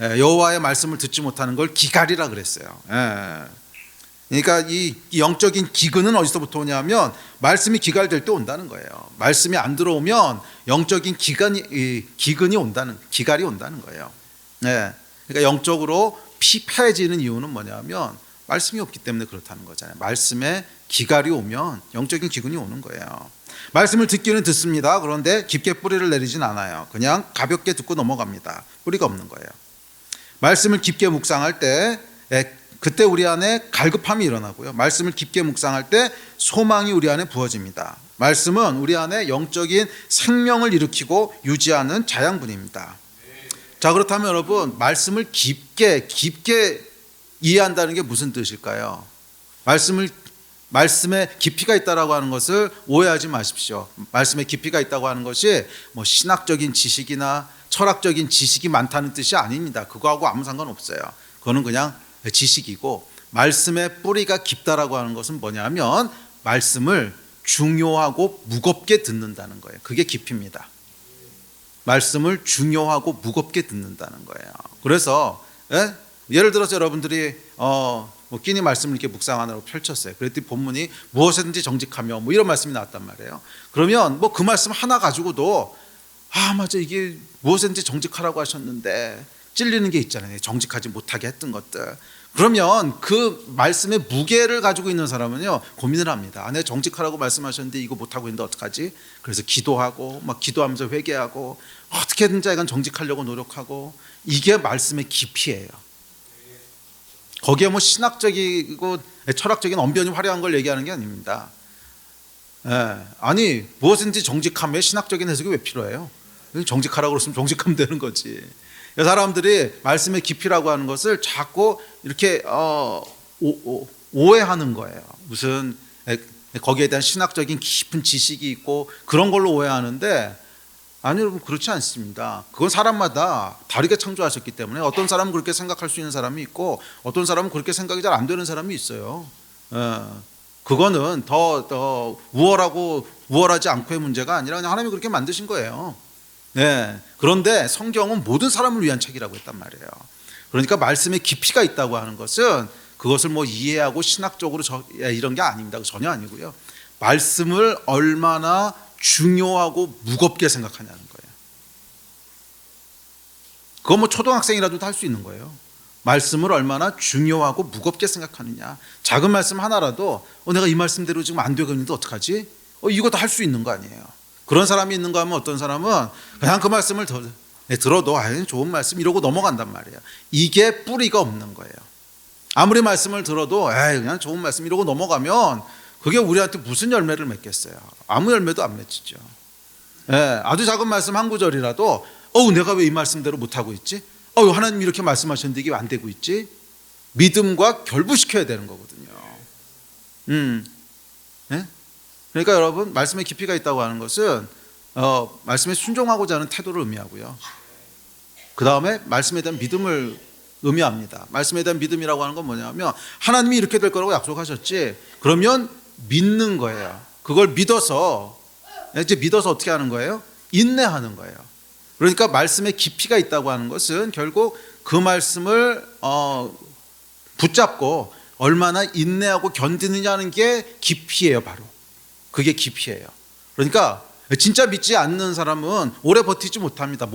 Speaker 1: 여호와의 말씀을 듣지 못하는 걸 기갈이라 그랬어요. 그러니까 이 영적인 기근은 어디서부터 오냐면 말씀이 기갈될 때 온다는 거예요. 말씀이 안 들어오면 영적인 기근이 온다는, 기갈이 온다는 거예요. 네. 그러니까 영적으로 피폐해지는 이유는 뭐냐면 말씀이 없기 때문에 그렇다는 거잖아요. 말씀에 기갈이 오면 영적인 기근이 오는 거예요. 말씀을 듣기는 듣습니다. 그런데 깊게 뿌리를 내리진 않아요. 그냥 가볍게 듣고 넘어갑니다. 뿌리가 없는 거예요. 말씀을 깊게 묵상할 때 그때 우리 안에 갈급함이 일어나고요. 말씀을 깊게 묵상할 때 소망이 우리 안에 부어집니다. 말씀은 우리 안에 영적인 생명을 일으키고 유지하는 자양분입니다. 자, 그렇다면 여러분, 말씀을 깊게 이해한다는 게 무슨 뜻일까요? 말씀에 깊이가 있다라고 하는 것을 오해하지 마십시오. 말씀에 깊이가 있다고 하는 것이 뭐 신학적인 지식이나 철학적인 지식이 많다는 뜻이 아닙니다. 그거하고 아무 상관없어요. 그거는 그냥 지식이고, 말씀의 뿌리가 깊다라고 하는 것은 뭐냐면 말씀을 중요하고 무겁게 듣는다는 거예요. 그게 깊이입니다. 말씀을 중요하고 무겁게 듣는다는 거예요. 그래서 예를 들어서 여러분들이 끼니 말씀을 이렇게 묵상하느라고 펼쳤어요. 그랬더니 본문이 무엇이든지 정직하며 뭐 이런 말씀이 나왔단 말이에요. 그러면 뭐 그 말씀 하나 가지고도 맞아, 이게 무엇이든지 정직하라고 하셨는데 찔리는 게 있잖아요. 정직하지 못하게 했던 것들. 그러면 그 말씀의 무게를 가지고 있는 사람은요, 고민을 합니다. 내 정직하라고 말씀하셨는데 이거 못하고 있는데 어떡하지? 그래서 기도하고 막 기도하면서 회개하고 어떻게든지 약간 정직하려고 노력하고, 이게 말씀의 깊이예요. 거기에 뭐 신학적이고 철학적인 언변이 화려한 걸 얘기하는 게 아닙니다. 아니, 무엇인지 정직함에 신학적인 해석이 왜 필요해요? 정직하라고 그랬으면 정직하면 되는 거지. 사람들이 말씀의 깊이라고 하는 것을 자꾸 이렇게 오해하는 거예요. 무슨 거기에 대한 신학적인 깊은 지식이 있고 그런 걸로 오해하는데, 아니 여러분, 그렇지 않습니다. 그건 사람마다 다르게 창조하셨기 때문에 어떤 사람은 그렇게 생각할 수 있는 사람이 있고 어떤 사람은 그렇게 생각이 잘 안 되는 사람이 있어요. 그거는 더 우월하지 않고의 문제가 아니라 그냥 하나님이 그렇게 만드신 거예요. 그런데 성경은 모든 사람을 위한 책이라고 했단 말이에요. 그러니까 말씀에 깊이가 있다고 하는 것은 그것을 뭐 이해하고 신학적으로 이런 게 아닙니다. 전혀 아니고요. 말씀을 얼마나 중요하고 무겁게 생각하냐는 거예요. 그건 뭐 초등학생이라도 할 수 있는 거예요. 말씀을 얼마나 중요하고 무겁게 생각하느냐. 작은 말씀 하나라도 내가 이 말씀대로 지금 안 되고 있는데 어떡하지? 이것도 할 수 있는 거 아니에요. 그런 사람이 있는가 하면 어떤 사람은 그냥 그 말씀을 들어도 좋은 말씀 이러고 넘어간단 말이에요. 이게 뿌리가 없는 거예요. 아무리 말씀을 들어도 그냥 좋은 말씀 이러고 넘어가면 그게 우리한테 무슨 열매를 맺겠어요? 아무 열매도 안 맺히죠. 아주 작은 말씀 한 구절이라도 내가 왜 이 말씀대로 못하고 있지? 하나님 이렇게 말씀하셨는데 이게 안 되고 있지? 믿음과 결부시켜야 되는 거거든요. 그러니까 여러분, 말씀에 깊이가 있다고 하는 것은 말씀에 순종하고자 하는 태도를 의미하고요. 그 다음에 말씀에 대한 믿음을 의미합니다. 말씀에 대한 믿음이라고 하는 건 뭐냐면 하나님이 이렇게 될 거라고 약속하셨지, 그러면 믿는 거예요. 그걸 믿어서 어떻게 하는 거예요? 인내하는 거예요. 그러니까 말씀에 깊이가 있다고 하는 것은 결국 그 말씀을 붙잡고 얼마나 인내하고 견디느냐는 게 깊이예요. 바로 그게 깊이예요. 그러니까 진짜 믿지 않는 사람은 오래 버티지 못합니다.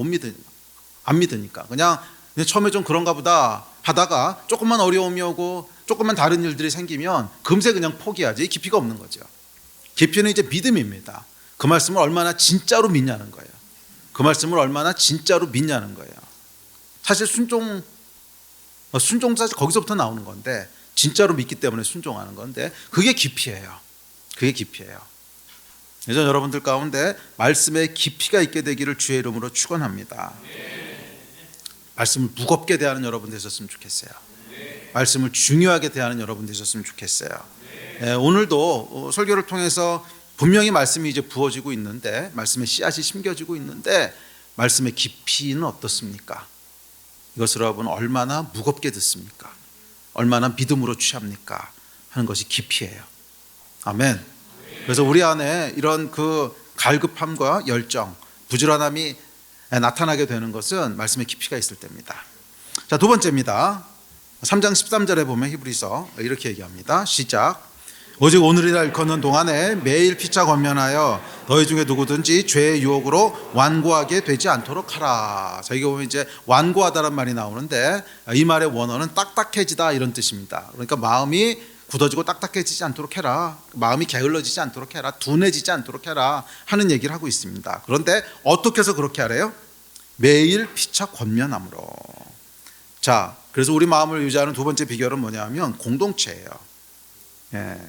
Speaker 1: 안 믿으니까. 그냥 처음에 좀 그런가 보다 하다가 조금만 어려움이 오고 조금만 다른 일들이 생기면 금세 그냥 포기하지. 깊이가 없는 거죠. 깊이는 이제 믿음입니다. 그 말씀을 얼마나 진짜로 믿냐는 거예요. 그 말씀을 얼마나 진짜로 믿냐는 거예요. 사실 순종자 거기서부터 나오는 건데, 진짜로 믿기 때문에 순종하는 건데, 그게 깊이예요. 그게 깊이예요. 그래서 여러분들 가운데 말씀에 깊이가 있게 되기를 주의 이름으로 축원합니다. 말씀을 무겁게 대하는 여러분 되셨으면 좋겠어요. 말씀을 중요하게 대하는 여러분 되셨으면 좋겠어요. 오늘도 설교를 통해서 분명히 말씀이 이제 부어지고 있는데, 말씀의 씨앗이 심겨지고 있는데, 말씀의 깊이는 어떻습니까? 이것을 여러분 얼마나 무겁게 듣습니까? 얼마나 믿음으로 취합니까? 하는 것이 깊이예요. 아멘. 그래서 우리 안에 이런 그 갈급함과 열정, 부지런함이 나타나게 되는 것은 말씀의 깊이가 있을 때입니다. 자, 두 번째입니다. 3장 13절에 보면 히브리서 이렇게 얘기합니다. 시작. 오직 오늘이라 일컫는 동안에 매일 피차 권면하여 너희 중에 누구든지 죄의 유혹으로 완고하게 되지 않도록 하라. 자, 이게 보면 이제 완고하다는 말이 나오는데 이 말의 원어는 딱딱해지다 이런 뜻입니다. 그러니까 마음이 굳어지고 딱딱해지지 않도록 해라. 마음이 게을러지지 않도록 해라. 둔해지지 않도록 해라 하는 얘기를 하고 있습니다. 그런데 어떻게 해서 그렇게 하래요? 매일 피차 권면함으로. 자, 그래서 우리 마음을 유지하는 두 번째 비결은 뭐냐면 공동체예요. 예.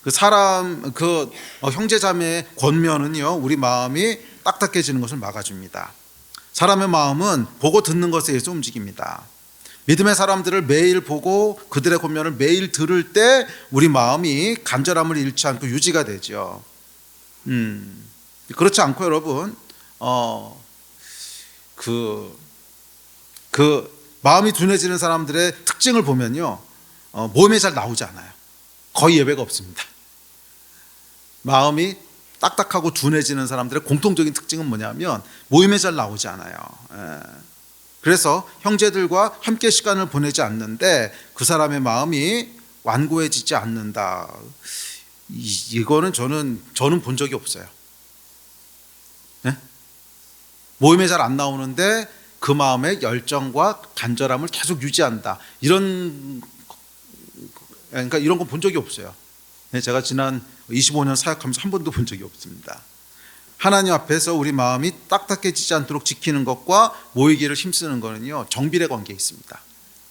Speaker 1: 그 사람 형제 자매의 권면은요 우리 마음이 딱딱해지는 것을 막아줍니다. 사람의 마음은 보고 듣는 것에 의해서 움직입니다. 믿음의 사람들을 매일 보고 그들의 권면을 매일 들을 때 우리 마음이 간절함을 잃지 않고 유지가 되죠. 그렇지 않고 여러분 마음이 둔해지는 사람들의 특징을 보면요 모임에 잘 나오지 않아요. 거의 예배가 없습니다. 마음이 딱딱하고 둔해지는 사람들의 공통적인 특징은 뭐냐면 모임에 잘 나오지 않아요. 그래서 형제들과 함께 시간을 보내지 않는데 그 사람의 마음이 완고해지지 않는다. 이거는 저는 본 적이 없어요. 네? 모임에 잘 안 나오는데 그 마음의 열정과 간절함을 계속 유지한다. 그러니까 이런 건 본 적이 없어요. 제가 지난 25년 사역하면서 한 번도 본 적이 없습니다. 하나님 앞에서 우리 마음이 딱딱해지지 않도록 지키는 것과 모이기를 힘쓰는 거는요 정빌의 관계에 있습니다.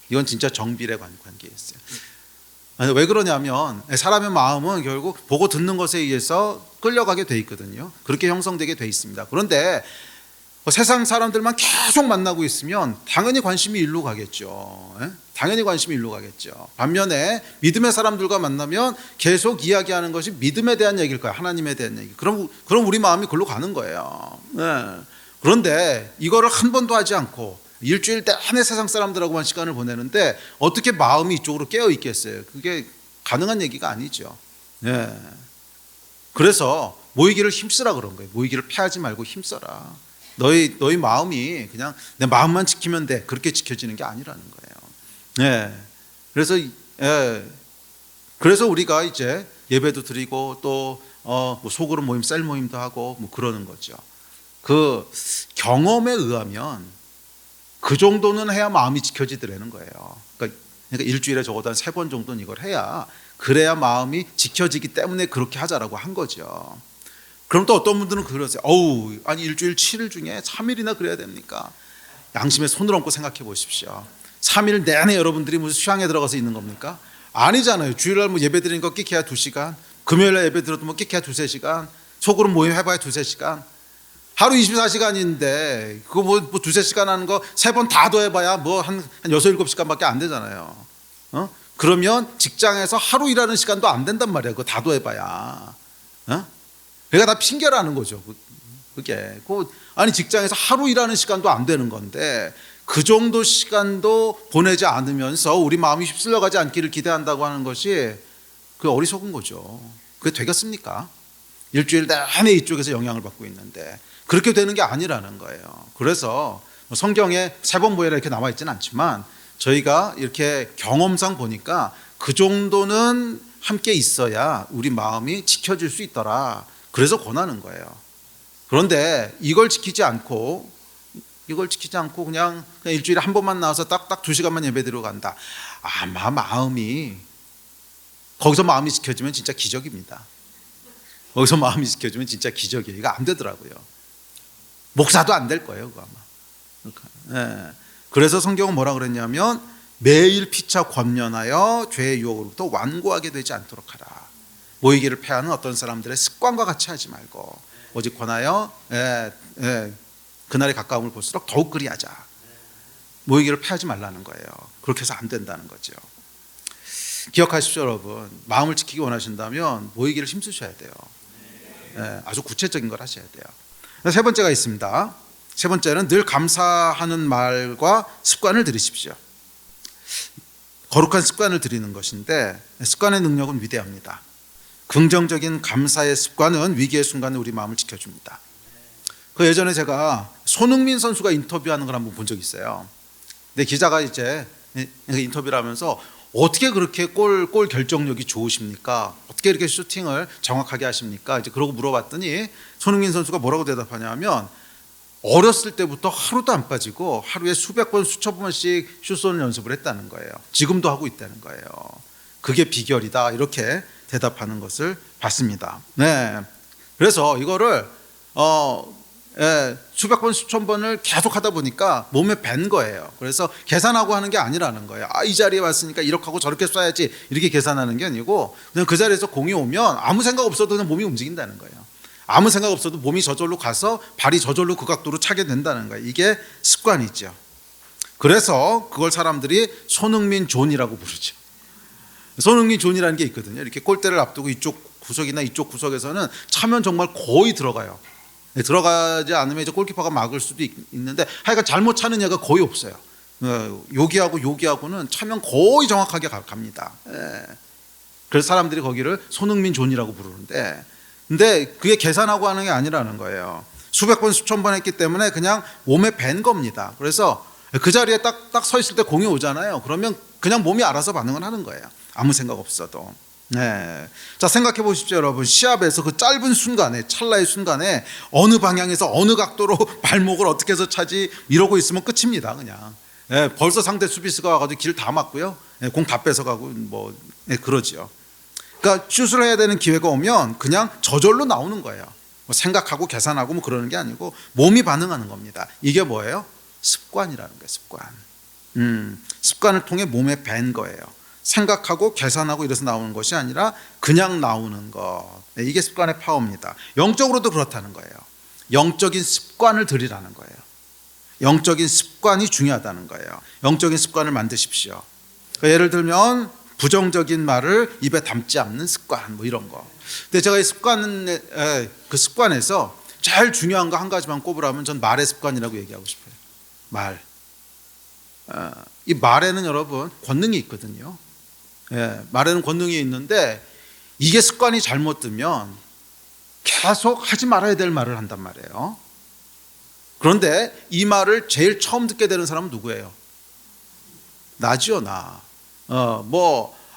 Speaker 1: 이건 진짜 정빌의 관계에 있어요. 왜 그러냐면 사람의 마음은 결국 보고 듣는 것에 의해서 끌려가게 돼 있거든요. 그렇게 형성되게 돼 있습니다. 그런데 세상 사람들만 계속 만나고 있으면 당연히 관심이 일로 가겠죠. 당연히 관심이 일로 가겠죠. 반면에 믿음의 사람들과 만나면 계속 이야기하는 것이 믿음에 대한 얘기일 거예요. 하나님에 대한 얘기. 그럼 우리 마음이 그걸로 가는 거예요. 그런데 이거를 한 번도 하지 않고 일주일 내내 세상 사람들하고만 시간을 보내는데 어떻게 마음이 이쪽으로 깨어 있겠어요? 그게 가능한 얘기가 아니죠. 그래서 모이기를 힘쓰라 그런 거예요. 모이기를 패하지 말고 힘써라. 너희 마음이 그냥 내 마음만 지키면 돼. 그렇게 지켜지는 게 아니라는 거예요. 그래서 우리가 이제 예배도 드리고 또 뭐 소그룹 모임, 셀 모임도 하고 뭐 그러는 거죠. 그 경험에 의하면 그 정도는 해야 마음이 지켜지더라는 거예요. 그러니까 일주일에 적어도 한 3번 정도는 이걸 해야 그래야 마음이 지켜지기 때문에 그렇게 하자라고 한 거죠. 그럼 또 어떤 분들은 그러세요. 아니 일주일 7일 중에 3일이나 그래야 됩니까? 양심에 손을 얹고 생각해 보십시오. 3일 내내 여러분들이 무슨 휴양에 들어가서 있는 겁니까? 아니잖아요. 주일날 뭐 예배 드리는 거 끼케야 2시간, 금요일날 예배 드려도 뭐 끼케야 2-3시간, 소그룹 모임 해봐야 2-3시간. 하루 24시간인데 그거 뭐 2-3시간 하는 거 3번 다 더해봐야 뭐 한 6-7시간밖에 안 되잖아요. 그러면 직장에서 하루 일하는 시간도 안 된단 말이에요. 그거 다 더해봐야. 그러니까 다 핑계라는 거죠. 그게 아니 직장에서 하루 일하는 시간도 안 되는 건데 그 정도 시간도 보내지 않으면서 우리 마음이 휩쓸려가지 않기를 기대한다고 하는 것이 그 어리석은 거죠. 그게 되겠습니까? 일주일 내내 이쪽에서 영향을 받고 있는데 그렇게 되는 게 아니라는 거예요. 그래서 성경에 3번 모여라 이렇게 나와 있지는 않지만 저희가 이렇게 경험상 보니까 그 정도는 함께 있어야 우리 마음이 지켜질 수 있더라. 그래서 권하는 거예요. 그런데 이걸 지키지 않고 그냥 일주일에 한 번만 나와서 딱 2시간만 예배 드리러 간다. 아마 거기서 마음이 지켜지면 진짜 기적입니다. 거기서 마음이 지켜지면 진짜 기적이에요. 이거 안 되더라고요. 목사도 안 될 거예요. 그거 아마. 그래서 성경은 뭐라 그랬냐면 매일 피차 권면하여 죄의 유혹으로부터 완고하게 되지 않도록 하라. 모이기를 패하는 어떤 사람들의 습관과 같이 하지 말고 오직 권하여 그날의 가까움을 볼수록 더욱 그리하자. 모이기를 패하지 말라는 거예요. 그렇게 해서 안 된다는 거죠. 기억하십시오 여러분. 마음을 지키기 원하신다면 모이기를 힘쓰셔야 돼요. 아주 구체적인 걸 하셔야 돼요. 세 번째가 있습니다. 세 번째는 늘 감사하는 말과 습관을 들이십시오. 거룩한 습관을 들이는 것인데 습관의 능력은 위대합니다. 긍정적인 감사의 습관은 위기의 순간에 우리 마음을 지켜줍니다. 그 예전에 제가 손흥민 선수가 인터뷰하는 걸 한번 본 적이 있어요. 근데 기자가 이제 인터뷰를 하면서 어떻게 그렇게 골 결정력이 좋으십니까? 어떻게 이렇게 슈팅을 정확하게 하십니까? 이제 그러고 물어봤더니 손흥민 선수가 뭐라고 대답하냐면 어렸을 때부터 하루도 안 빠지고 하루에 수백 번 수천 번씩 슛 쏘는 연습을 했다는 거예요. 지금도 하고 있다는 거예요. 그게 비결이다 이렇게 대답하는 것을 봤습니다. 네, 그래서 이거를 수백 번 수천 번을 계속 하다 보니까 몸에 밴 거예요. 그래서 계산하고 하는 게 아니라는 거예요. 이 자리에 왔으니까 이렇게 하고 저렇게 쏴야지 이렇게 계산하는 게 아니고 그냥 그 자리에서 공이 오면 아무 생각 없어도 그냥 몸이 움직인다는 거예요. 아무 생각 없어도 몸이 저절로 가서 발이 저절로 그 각도로 차게 된다는 거예요. 이게 습관이죠. 그래서 그걸 사람들이 손흥민 존이라고 부르죠. 손흥민 존이라는 게 있거든요. 이렇게 골대를 앞두고 이쪽 구석이나 이쪽 구석에서는 차면 정말 거의 들어가요. 들어가지 않으면 이제 골키퍼가 막을 수도 있는데 하여간 잘못 차는 애가 거의 없어요. 여기하고는 차면 거의 정확하게 갑니다. 그래서 사람들이 거기를 손흥민 존이라고 부르는데 근데 그게 계산하고 하는 게 아니라는 거예요. 수백 번 수천 번 했기 때문에 그냥 몸에 밴 겁니다. 그래서 그 자리에 딱 서 있을 때 공이 오잖아요. 그러면 그냥 몸이 알아서 반응을 하는 거예요. 아무 생각 없어도. 네. 자, 생각해 보십시오, 여러분. 시합에서 그 짧은 순간에, 찰나의 순간에 어느 방향에서 어느 각도로 발목을 어떻게 해서 차지 이러고 있으면 끝입니다, 그냥. 네, 벌써 상대 수비수가 와가지고 길 다 막고요. 네, 공 다 뺏어가고 그러지요. 그러니까 슛을 해야 되는 기회가 오면 그냥 저절로 나오는 거예요. 생각하고 계산하고 그러는 게 아니고 몸이 반응하는 겁니다. 이게 뭐예요? 습관이라는 거예요, 습관. 습관을 통해 몸에 밴 거예요. 생각하고 계산하고 이래서 나오는 것이 아니라 그냥 나오는 것. 이게 습관의 파워입니다. 영적으로도 그렇다는 거예요. 영적인 습관을 들이라는 거예요. 영적인 습관이 중요하다는 거예요. 영적인 습관을 만드십시오. 그러니까 예를 들면 부정적인 말을 입에 담지 않는 습관 이런 거. 근데 제가 그 습관에서 제일 중요한 거 한 가지만 꼽으라면 전 말의 습관이라고 얘기하고 싶어요. 말. 이 말에는 여러분 권능이 있거든요. 말에는 권능이 있는데 이게 습관이 잘못 들면 계속 하지 말아야 될 말을 한단 말이에요. 그런데 이 말을 제일 처음 듣게 되는 사람은 누구예요? 나지요, 나.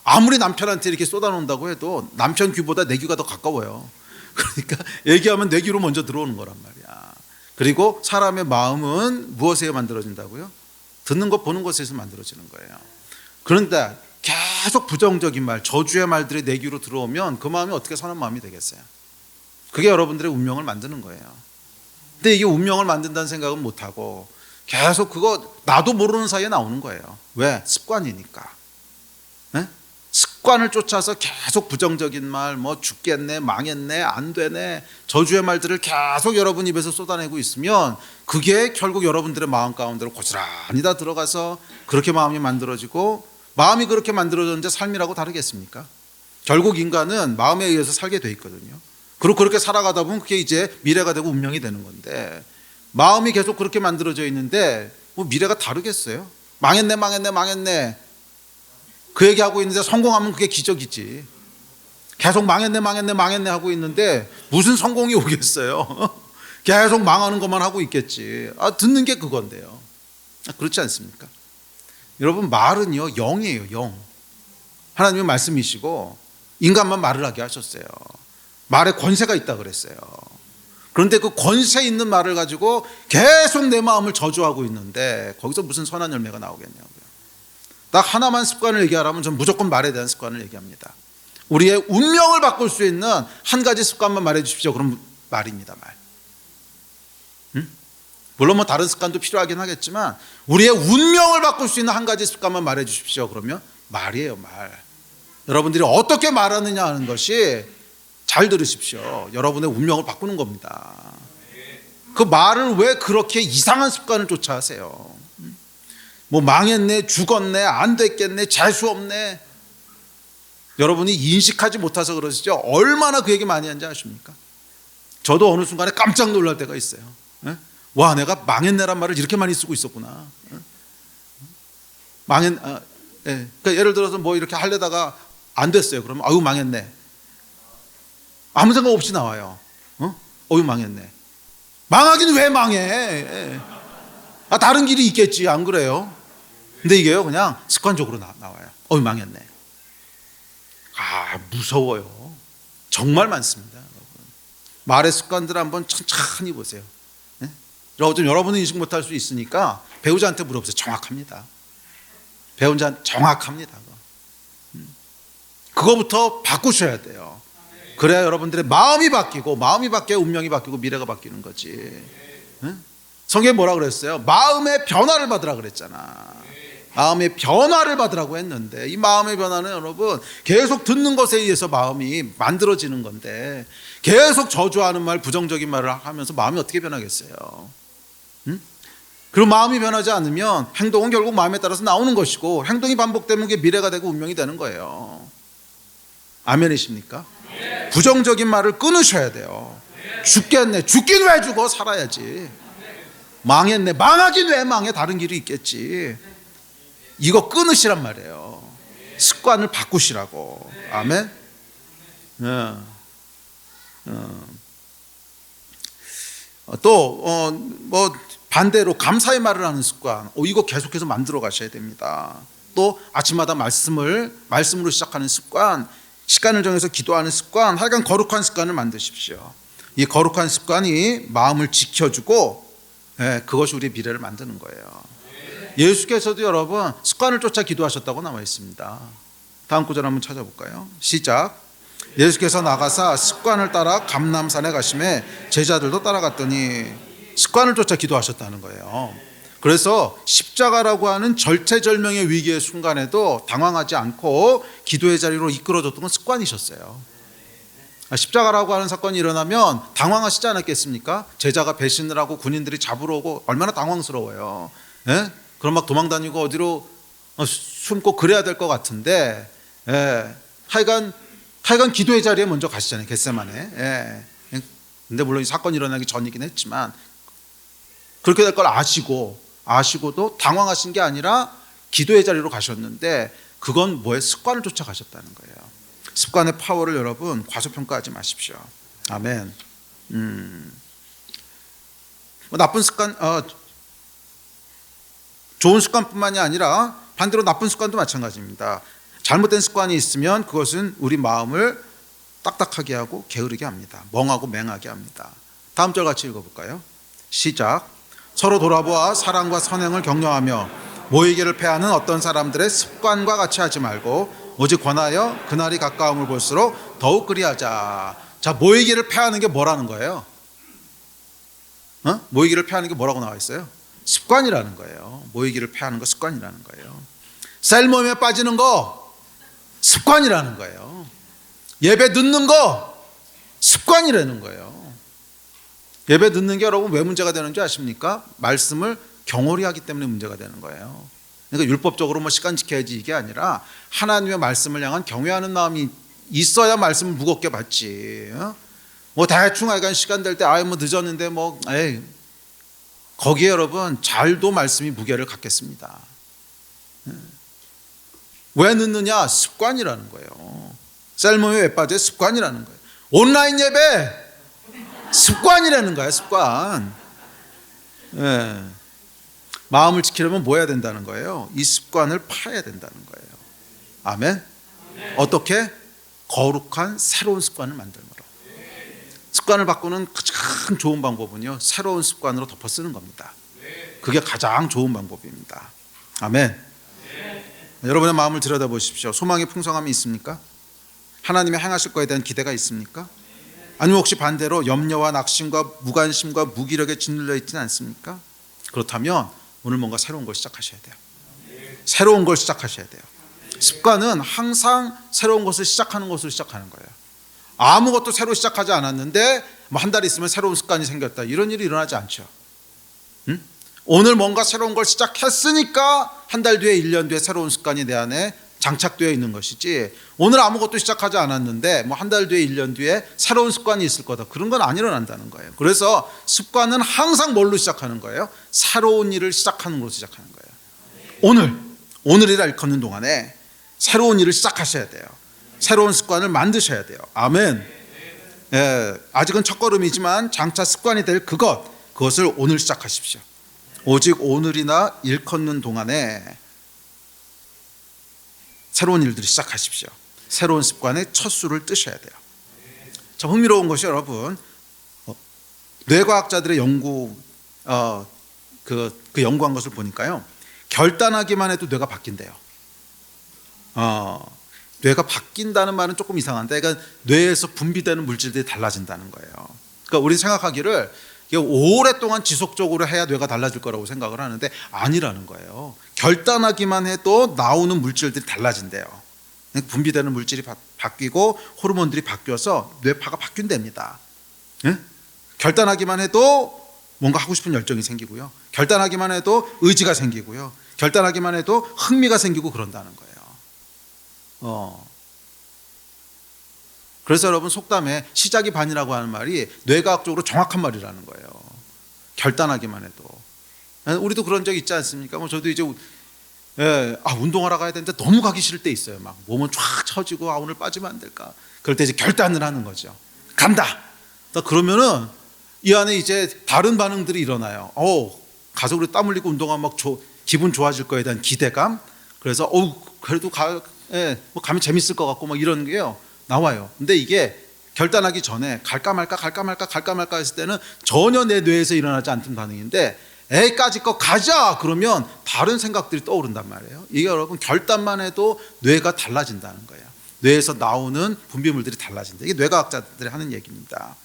Speaker 1: 아무리 남편한테 이렇게 쏟아놓는다고 해도 남편 귀보다 내 귀가 더 가까워요. 그러니까 얘기하면 내 귀로 먼저 들어오는 거란 말이야. 그리고 사람의 마음은 무엇에 만들어진다고요? 듣는 것 보는 것에서 만들어지는 거예요. 그런데 계속 부정적인 말, 저주의 말들이 내 귀로 들어오면 그 마음이 어떻게 선한 마음이 되겠어요? 그게 여러분들의 운명을 만드는 거예요. 근데 이게 운명을 만든다는 생각은 못하고 계속 그거 나도 모르는 사이에 나오는 거예요. 왜? 습관이니까. 습관을 쫓아서 계속 부정적인 말, 죽겠네, 망했네, 안 되네, 저주의 말들을 계속 여러분 입에서 쏟아내고 있으면 그게 결국 여러분들의 마음 가운데로 고스란히 다 들어가서 그렇게 마음이 만들어지고, 마음이 그렇게 만들어졌는데 삶이라고 다르겠습니까? 결국 인간은 마음에 의해서 살게 돼 있거든요. 그리고 그렇게 살아가다 보면 그게 이제 미래가 되고 운명이 되는 건데, 마음이 계속 그렇게 만들어져 있는데 미래가 다르겠어요? 망했네 그 얘기하고 있는데 성공하면 그게 기적이지. 계속 망했네 하고 있는데 무슨 성공이 오겠어요? 계속 망하는 것만 하고 있겠지. 듣는 게 그건데요. 그렇지 않습니까? 여러분, 말은요 영이에요, 영. 하나님의 말씀이시고 인간만 말을 하게 하셨어요. 말에 권세가 있다 그랬어요. 그런데 그 권세 있는 말을 가지고 계속 내 마음을 저주하고 있는데 거기서 무슨 선한 열매가 나오겠냐고요. 딱 하나만 습관을 얘기하라면 전 무조건 말에 대한 습관을 얘기합니다. 우리의 운명을 바꿀 수 있는 한 가지 습관만 말해 주십시오. 그럼 말입니다, 말. 물론 다른 습관도 필요하긴 하겠지만 우리의 운명을 바꿀 수 있는 한 가지 습관만 말해 주십시오. 그러면 말이에요, 말. 여러분들이 어떻게 말하느냐 하는 것이, 잘 들으십시오, 여러분의 운명을 바꾸는 겁니다. 그 말을 왜 그렇게 이상한 습관을 쫓아 하세요? 망했네, 죽었네, 안 됐겠네, 재수 없네. 여러분이 인식하지 못해서 그러시죠. 얼마나 그 얘기 많이 하는지 아십니까? 저도 어느 순간에 깜짝 놀랄 때가 있어요. 와, 내가 망했네란 말을 이렇게 많이 쓰고 있었구나. 그러니까 예를 들어서 이렇게 하려다가 안 됐어요. 그러면 아유 망했네. 아무 생각 없이 나와요. 어유 망했네. 망하긴 왜 망해? 다른 길이 있겠지, 안 그래요? 근데 이게요 그냥 습관적으로 나와요. 망했네. 무서워요. 정말 많습니다. 여러분. 말의 습관들 한번 천천히 보세요. 네? 여러분은 인식 못할 수 있으니까 배우자한테 물어보세요. 정확합니다. 배우자한테 정확합니다. 그거부터 바꾸셔야 돼요. 그래야 여러분들의 마음이 바뀌고, 마음이 바뀌어야 운명이 바뀌고 미래가 바뀌는 거지. 네? 성경에 뭐라 그랬어요? 마음의 변화를 받으라 그랬잖아. 마음의 변화를 받으라고 했는데, 이 마음의 변화는 여러분 계속 듣는 것에 의해서 마음이 만들어지는 건데, 계속 저주하는 말, 부정적인 말을 하면서 마음이 어떻게 변하겠어요? 응? 그리고 마음이 변하지 않으면 행동은 결국 마음에 따라서 나오는 것이고, 행동이 반복되면 그게 미래가 되고 운명이 되는 거예요. 아멘이십니까? 부정적인 말을 끊으셔야 돼요. 죽겠네. 죽긴 왜 죽어? 살아야지. 망했네. 망하긴 왜 망해? 다른 길이 있겠지. 이거 끊으시란 말이에요. 습관을 바꾸시라고. 아멘. 또 반대로 감사의 말을 하는 습관. 이거 계속해서 만들어 가셔야 됩니다. 또 아침마다 말씀으로 시작하는 습관, 시간을 정해서 기도하는 습관, 하여간 거룩한 습관을 만드십시오. 이 거룩한 습관이 마음을 지켜주고, 그것이 우리의 미래를 만드는 거예요. 예수께서도 여러분 습관을 쫓아 기도하셨다고 나와 있습니다. 다음 구절 한번 찾아볼까요? 시작. 예수께서 나가사 습관을 따라 감람산에 가심에 제자들도 따라갔더니, 습관을 쫓아 기도하셨다는 거예요. 그래서 십자가라고 하는 절체절명의 위기의 순간에도 당황하지 않고 기도의 자리로 이끌어줬던 건 습관이셨어요. 십자가라고 하는 사건이 일어나면 당황하시지 않았겠습니까? 제자가 배신을 하고 군인들이 잡으러 오고 얼마나 당황스러워요. 예? 그럼 막 도망다니고 어디로 숨고 그래야 될 것 같은데, 하여간 기도의 자리에 먼저 가시잖아요. 겟세마네. 근데 물론 이 사건이 일어나기 전이긴 했지만 그렇게 될 걸 아시고도 당황하신 게 아니라 기도의 자리로 가셨는데, 그건 뭐예요? 습관을 쫓아가셨다는 거예요. 습관의 파워를 여러분 과소평가하지 마십시오. 아멘. 나쁜 습관, 좋은 습관뿐만이 아니라 반대로 나쁜 습관도 마찬가지입니다. 잘못된 습관이 있으면 그것은 우리 마음을 딱딱하게 하고 게으르게 합니다. 멍하고 맹하게 합니다. 다음 절 같이 읽어볼까요? 시작. 서로 돌아보아 사랑과 선행을 격려하며 모이기를 패하는 어떤 사람들의 습관과 같이 하지 말고 오직 권하여 그날이 가까움을 볼수록 더욱 그리하자. 자, 모이기를 패하는 게 뭐라는 거예요? 모이기를 패하는 게 뭐라고 나와 있어요? 습관이라는 거예요. 모이기를 패하는 거 습관이라는 거예요. 셀 모임에 빠지는 거 습관이라는 거예요. 예배 늦는 거 습관이라는 거예요. 예배 늦는 게 여러분 왜 문제가 되는 줄 아십니까? 말씀을 경홀히 하기 때문에 문제가 되는 거예요. 그러니까 율법적으로 시간 지켜야지 이게 아니라 하나님의 말씀을 향한 경외하는 마음이 있어야 말씀을 무겁게 받지. 대충 하여간 시간 될 때 늦었는데 거기에 여러분 잘도 말씀이 무게를 갖겠습니다. 왜 늦느냐? 습관이라는 거예요. 셀모에 왜 빠져? 습관이라는 거예요. 온라인 예배 습관이라는 거예요. 습관. 마음을 지키려면 뭐 해야 된다는 거예요? 이 습관을 파야 된다는 거예요. 아멘. 어떻게? 거룩한 새로운 습관을 만들므로. 습관을 바꾸는 가장 좋은 방법은요, 새로운 습관으로 덮어 쓰는 겁니다. 그게 가장 좋은 방법입니다. 아멘. 여러분의 마음을 들여다보십시오. 소망의 풍성함이 있습니까? 하나님의 행하실 거에 대한 기대가 있습니까? 아니면 혹시 반대로 염려와 낙심과 무관심과 무기력에 짓눌려 있지는 않습니까? 그렇다면 오늘 뭔가 새로운 걸 시작하셔야 돼요. 새로운 걸 시작하셔야 돼요. 습관은 항상 새로운 것을 시작하는 것으로 시작하는 거예요. 아무것도 새로 시작하지 않았는데 한 달 있으면 새로운 습관이 생겼다, 이런 일이 일어나지 않죠. 오늘 뭔가 새로운 걸 시작했으니까 한 달 뒤에 1년 뒤에 새로운 습관이 내 안에 장착되어 있는 것이지, 오늘 아무것도 시작하지 않았는데 한 달 뒤에 1년 뒤에 새로운 습관이 있을 거다, 그런 건 안 일어난다는 거예요. 그래서 습관은 항상 뭘로 시작하는 거예요? 새로운 일을 시작하는 것으로 시작하는 거예요. 오늘이라 일컫는 동안에 새로운 일을 시작하셔야 돼요. 새로운 습관을 만드셔야 돼요. 아멘. 아직은 첫걸음이지만 장차 습관이 될 그것을 오늘 시작하십시오. 오직 오늘이나 일컫는 동안에 새로운 일들을 시작하십시오. 새로운 습관의 첫 수를 뜨셔야 돼요. 참 흥미로운 것이 여러분, 뇌과학자들의 연구, 그 연구한 것을 보니까요, 결단하기만 해도 뇌가 바뀐대요. 뇌가 바뀐다는 말은 조금 이상한데, 그러니까 뇌에서 분비되는 물질들이 달라진다는 거예요. 그러니까 우리 생각하기를 오랫동안 지속적으로 해야 뇌가 달라질 거라고 생각을 하는데 아니라는 거예요. 결단하기만 해도 나오는 물질들이 달라진대요. 분비되는 물질이 바뀌고 호르몬들이 바뀌어서 뇌파가 바뀐답니다. 네? 결단하기만 해도 뭔가 하고 싶은 열정이 생기고요. 결단하기만 해도 의지가 생기고요. 결단하기만 해도 흥미가 생기고 그런다는 거예요. 그래서 여러분 속담에 시작이 반이라고 하는 말이 뇌과학적으로 정확한 말이라는 거예요. 결단하기만 해도. 우리도 그런 적 있지 않습니까? 저도 이제 운동하러 가야 되는데 너무 가기 싫을 때 있어요. 막 몸은 쫙 처지고 오늘 빠지면 안 될까. 그럴 때 이제 결단을 하는 거죠. 간다. 그러면은 이 안에 이제 다른 반응들이 일어나요. 가서 땀 흘리고 운동하면 막 기분 좋아질 거에 대한 기대감. 그래서 그래도 가면 재밌을 것 같고 막 이런 게요 나와요. 근데 이게 결단하기 전에 갈까 말까 했을 때는 전혀 내 뇌에서 일어나지 않던 반응인데 에이까지 거 가자 그러면 다른 생각들이 떠오른단 말이에요. 이게 여러분 결단만 해도 뇌가 달라진다는 거예요. 뇌에서 나오는 분비물들이 달라진다. 이게 뇌과학자들이 하는 얘기입니다.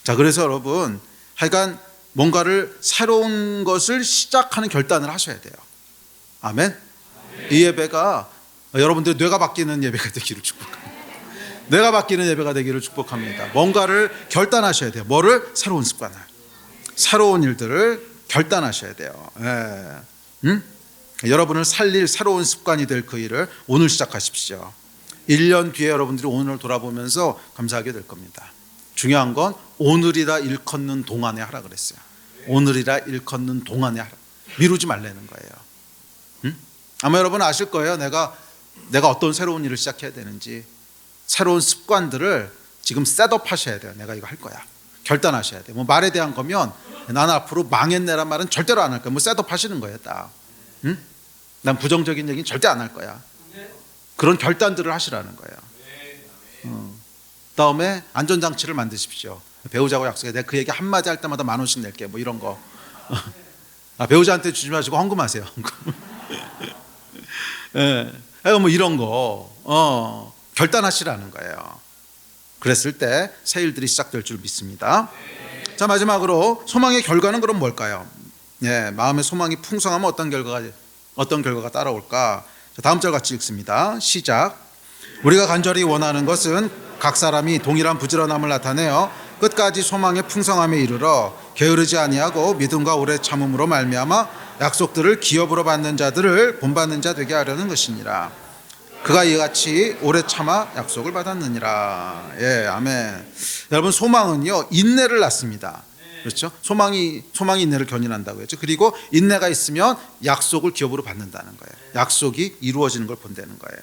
Speaker 1: 자, 그래서 여러분 하여간 뭔가를 새로운 것을 시작하는 결단을 하셔야 돼요. 아멘. 이 예배가 여러분들 뇌가 바뀌는 예배가 되기를 축복합니다. 뇌가 바뀌는 예배가 되기를 축복합니다. 뭔가를 결단하셔야 돼요. 뭐를? 새로운 습관을, 새로운 일들을 결단하셔야 돼요. 여러분을 살릴 새로운 습관이 될 그 일을 오늘 시작하십시오. 1년 뒤에 여러분들이 오늘을 돌아보면서 감사하게 될 겁니다. 중요한 건 오늘이라 일컫는 동안에 하라 그랬어요. 오늘이라 일컫는 동안에 하라. 미루지 말라는 거예요. 아마 여러분 아실 거예요. 내가 어떤 새로운 일을 시작해야 되는지. 새로운 습관들을 지금 셋업하셔야 돼요. 내가 이거 할 거야. 결단하셔야 돼요. 말에 대한 거면 나는 앞으로 망했네란 말은 절대로 안 할 거야. 셋업하시는 거예요. 딱. 난 부정적인 얘기는 절대 안 할 거야. 그런 결단들을 하시라는 거예요. 다음에 안전장치를 만드십시오. 배우자하고 약속해. 내가 그 얘기 한마디 할 때마다 10,000원씩 낼게. 이런 거. 배우자한테 주지 마시고 헌금하세요. 이런 거. 결단하시라는 거예요. 그랬을 때 새 일들이 시작될 줄 믿습니다. 자, 마지막으로 소망의 결과는 그럼 뭘까요? 마음의 소망이 풍성하면 어떤 결과가 따라올까? 자, 다음 절 같이 읽습니다. 시작. 우리가 간절히 원하는 것은 각 사람이 동일한 부지런함을 나타내어 끝까지 소망의 풍성함에 이르러 게으르지 아니하고 믿음과 오래 참음으로 말미암아 약속들을 기업으로 받는 자들을 본받는 자 되게 하려는 것이니라. 그가 이같이 오래 참아 약속을 받았느니라. 아멘. 여러분 소망은요 인내를 낳습니다. 그렇죠? 소망이 인내를 견인한다고 했죠. 그리고 인내가 있으면 약속을 기업으로 받는다는 거예요. 약속이 이루어지는 걸 본다는 거예요.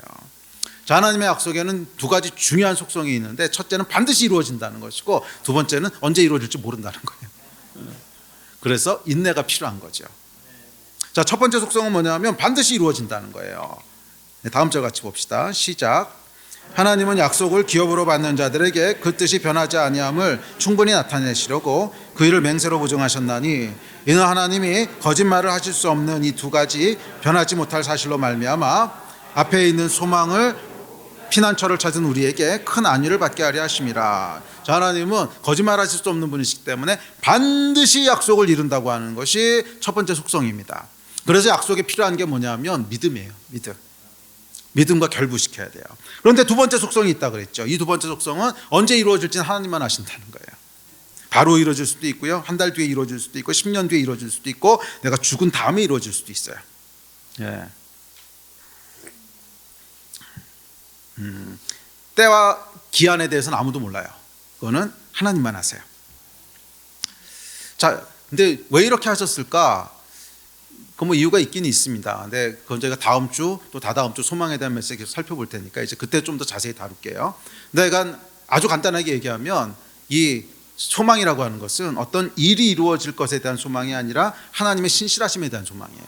Speaker 1: 자, 하나님의 약속에는 두 가지 중요한 속성이 있는데 첫째는 반드시 이루어진다는 것이고 두 번째는 언제 이루어질지 모른다는 거예요. 그래서 인내가 필요한 거죠. 자, 첫 번째 속성은 뭐냐면 반드시 이루어진다는 거예요. 다음 절 같이 봅시다. 시작. 하나님은 약속을 기업으로 받는 자들에게 그 뜻이 변하지 아니함을 충분히 나타내시려고 그 일을 맹세로 보증하셨나니 이는 하나님이 거짓말을 하실 수 없는 이 두 가지 변하지 못할 사실로 말미암아 앞에 있는 소망을 피난처를 찾은 우리에게 큰 안위를 받게 하려 하심이라. 자, 하나님은 거짓말하실 수 없는 분이시기 때문에 반드시 약속을 이룬다고 하는 것이 첫 번째 속성입니다. 그래서 약속에 필요한 게 뭐냐면 믿음이에요. 믿음과 결부시켜야 돼요. 그런데 두 번째 속성이 있다 그랬죠. 이 두 번째 속성은 언제 이루어질지는 하나님만 아신다는 거예요. 바로 이루어질 수도 있고요. 한 달 뒤에 이루어질 수도 있고 10년 뒤에 이루어질 수도 있고 내가 죽은 다음에 이루어질 수도 있어요. 때와 기한에 대해서는 아무도 몰라요. 그거는 하나님만 아세요. 자, 근데 왜 이렇게 하셨을까? 그 이유가 있긴 있습니다. 근데 그건 저희가 다음 주 또 다다음 주 소망에 대한 메시지 계속 살펴볼 테니까 이제 그때 좀 더 자세히 다룰게요. 근데 그러니까 아주 간단하게 얘기하면 이 소망이라고 하는 것은 어떤 일이 이루어질 것에 대한 소망이 아니라 하나님의 신실하심에 대한 소망이에요.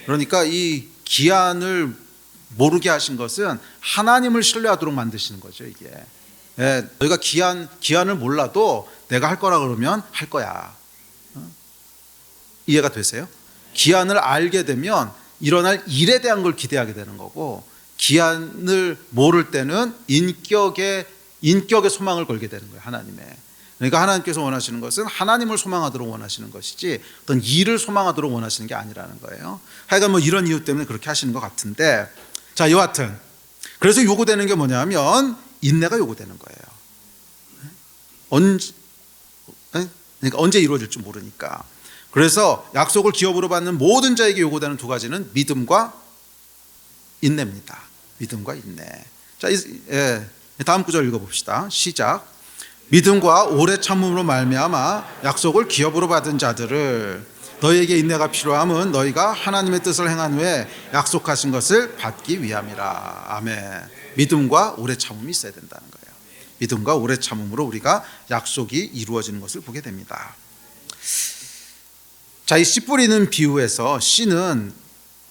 Speaker 1: 그러니까 이 기한을 모르게 하신 것은 하나님을 신뢰하도록 만드시는 거죠. 이게 너희가 기한을 몰라도 내가 할 거라 그러면 할 거야. 이해가 되세요? 기한을 알게 되면 일어날 일에 대한 걸 기대하게 되는 거고, 기한을 모를 때는 인격의 소망을 걸게 되는 거예요. 하나님의. 그러니까 하나님께서 원하시는 것은 하나님을 소망하도록 원하시는 것이지 어떤 일을 소망하도록 원하시는 게 아니라는 거예요. 하여간 뭐 이런 이유 때문에 그렇게 하시는 것 같은데, 자, 여하튼 그래서 요구되는 게 뭐냐면 인내가 요구되는 거예요. 그러니까 언제 이루어질지 모르니까. 그래서 약속을 기업으로 받는 모든 자에게 요구되는 두 가지는 믿음과 인내입니다. 믿음과 인내. 자, 다음 구절 읽어봅시다. 시작. 믿음과 오래 참음으로 말미암아 약속을 기업으로 받은 자들을, 너희에게 인내가 필요함은 너희가 하나님의 뜻을 행한 후에 약속하신 것을 받기 위함이라. 아멘. 믿음과 오래 참음이 있어야 된다는 거예요. 믿음과 오래 참음으로 우리가 약속이 이루어지는 것을 보게 됩니다. 자, 이 씨 뿌리는 비유에서 씨는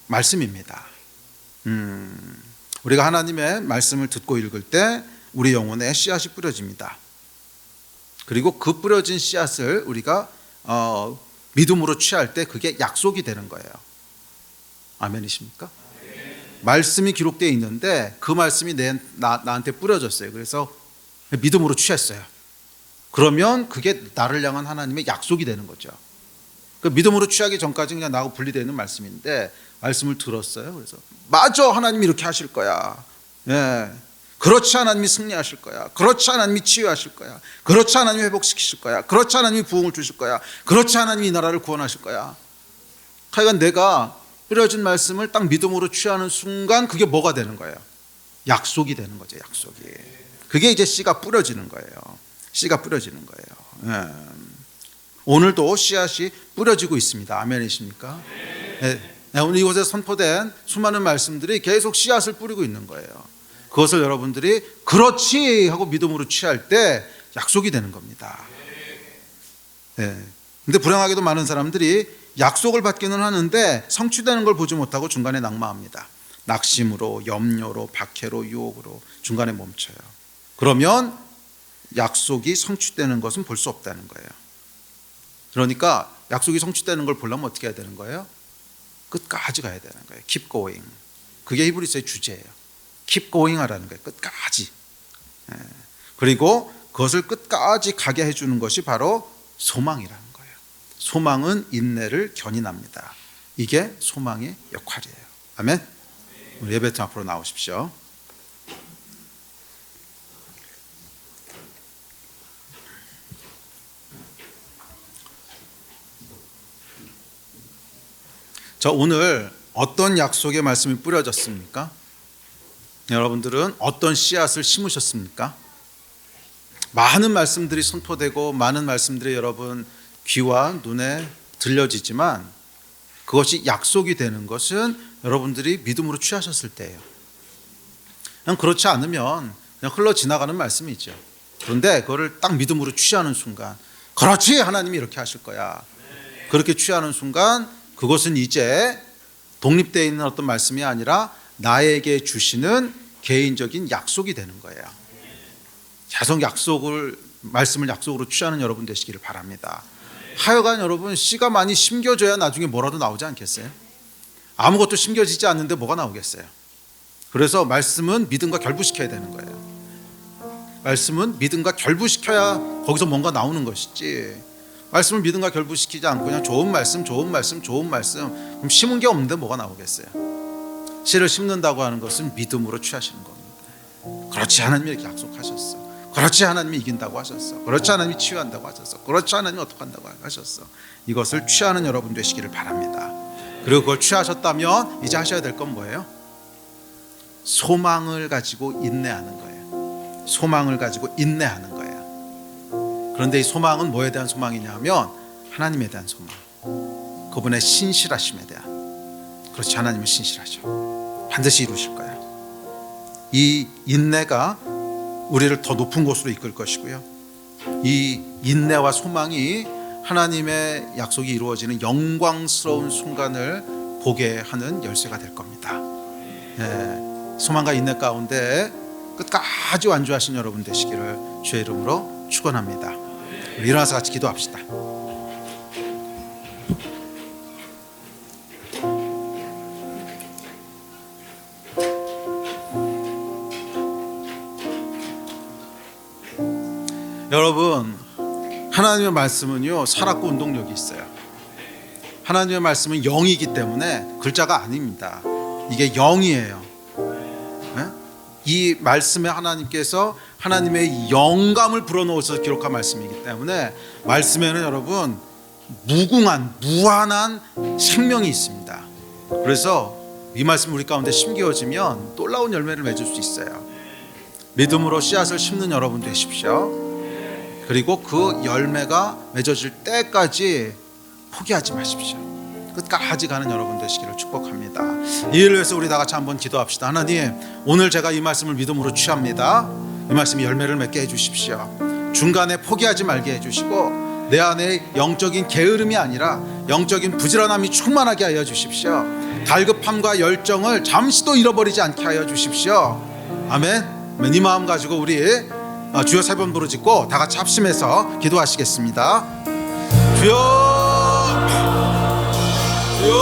Speaker 1: 말씀입니다. 우리가 하나님의 말씀을 듣고 읽을 때 우리 영혼에 씨앗이 뿌려집니다. 그리고 그 뿌려진 씨앗을 우리가 믿음으로 취할 때 그게 약속이 되는 거예요. 아멘이십니까? 말씀이 기록되어 있는데 그 말씀이 나한테 뿌려졌어요. 그래서 믿음으로 취했어요. 그러면 그게 나를 향한 하나님의 약속이 되는 거죠. 그 믿음으로 취하기 전까지 그냥 나하고 분리되어 있는 말씀인데 말씀을 들었어요. 그래서 맞아, 하나님이 이렇게 하실 거야. 예. 그렇지, 하나님이 승리하실 거야. 그렇지, 하나님이 치유하실 거야. 그렇지, 하나님이 회복시키실 거야. 그렇지, 하나님이 부흥을 주실 거야. 그렇지, 하나님이 이 나라를 구원하실 거야. 하여간 내가 뿌려진 말씀을 딱 믿음으로 취하는 순간 그게 뭐가 되는 거예요? 약속이 되는 거죠. 약속이. 그게 이제 씨가 뿌려지는 거예요. 씨가 뿌려지는 거예요. 예. 오늘도 씨앗이 뿌려지고 있습니다. 아멘이십니까? 네. 오늘 이곳에 선포된 수많은 말씀들이 계속 씨앗을 뿌리고 있는 거예요. 그것을 여러분들이 그렇지 하고 믿음으로 취할 때 약속이 되는 겁니다. 네. 근데 불행하게도 많은 사람들이 약속을 받기는 하는데 성취되는 걸 보지 못하고 중간에 낙마합니다. 낙심으로, 염려로, 박해로, 유혹으로 중간에 멈춰요. 그러면 약속이 성취되는 것은 볼 수 없다는 거예요. 그러니까 약속이 성취되는 걸 보려면 어떻게 해야 되는 거예요? 끝까지 가야 되는 거예요. Keep going. 그게 히브리서의 주제예요. Keep going 하라는 거예요. 끝까지. 그리고 그것을 끝까지 가게 해주는 것이 바로 소망이라는 거예요. 소망은 인내를 견인합니다. 이게 소망의 역할이에요. 아멘. 우리 예배팀 앞으로 나오십시오. 자, 오늘 어떤 약속의 말씀이 뿌려졌습니까? 여러분들은 어떤 씨앗을 심으셨습니까? 많은 말씀들이 선포되고 많은 말씀들이 여러분 귀와 눈에 들려지지만 그것이 약속이 되는 것은 여러분들이 믿음으로 취하셨을 때예요. 그냥 그렇지 않으면 그냥 흘러 지나가는 말씀이죠. 그런데 그거를 딱 믿음으로 취하는 순간, 그렇지, 하나님이 이렇게 하실 거야. 그렇게 취하는 순간 그것은 이제 독립되어 있는 어떤 말씀이 아니라 나에게 주시는 개인적인 약속이 되는 거예요. 계속 말씀을 약속으로 취하는 여러분 되시기를 바랍니다. 하여간 여러분, 씨가 많이 심겨져야 나중에 뭐라도 나오지 않겠어요? 아무것도 심겨지지 않는데 뭐가 나오겠어요? 그래서 말씀은 믿음과 결부시켜야 되는 거예요. 말씀은 믿음과 결부시켜야 거기서 뭔가 나오는 것이지, 말씀을 믿음과 결부시키지 않고 그냥 좋은 말씀 그럼 심은 게 없는데 뭐가 나오겠어요? 씨를 심는다고 하는 것은 믿음으로 취하시는 겁니다. 그렇지, 하나님이 이렇게 약속하셨어. 그렇지, 하나님이 이긴다고 하셨어. 그렇지, 하나님이 치유한다고 하셨어. 그렇지, 하나님이 어떻게 한다고 하셨어. 이것을 취하는 여러분 되시기를 바랍니다. 그리고 그걸 취하셨다면 이제 하셔야 될 건 뭐예요? 소망을 가지고 인내하는 거예요. 소망을 가지고 인내하는 거예요. 그런데 이 소망은 뭐에 대한 소망이냐면 하나님에 대한 소망, 그분의 신실하심에 대한. 그렇지, 하나님은 신실하죠. 반드시 이루실 거예요. 이 인내가 우리를 더 높은 곳으로 이끌 것이고요, 이 인내와 소망이 하나님의 약속이 이루어지는 영광스러운 순간을 보게 하는 열쇠가 될 겁니다. 소망과 인내 가운데 끝까지 완주하신 여러분 되시기를 주의 이름으로 축원합니다. 우리 일어나서 같이 기도합시다. 여러분, 하나님의 말씀은요 살았고 운동력이 있어요. 하나님의 말씀은 영이기 때문에 글자가 아닙니다. 이게 영이에요. 네? 이 말씀에 하나님께서 하나님의 영감을 불어넣어서 기록한 말씀이기 때문에 말씀에는 여러분 무한한 생명이 있습니다. 그래서 이 말씀 우리 가운데 심기어지면 놀라운 열매를 맺을 수 있어요. 믿음으로 씨앗을 심는 여러분 되십시오. 그리고 그 열매가 맺어질 때까지 포기하지 마십시오. 끝까지 가는 여러분 되시기를 축복합니다. 이 일을 위해서 우리 다 같이 한번 기도합시다. 하나님, 오늘 제가 이 말씀을 믿음으로 취합니다. 이 말씀이 열매를 맺게 해주십시오. 중간에 포기하지 말게 해주시고 내 안에 영적인 게으름이 아니라 영적인 부지런함이 충만하게 하여 주십시오. 달급함과 열정을 잠시도 잃어버리지 않게 하여 주십시오. 아멘. 이 마음 가지고 우리 주여 세 번 부르짖고 다 같이 합심해서 기도하시겠습니다. 주여, 주여, 주여.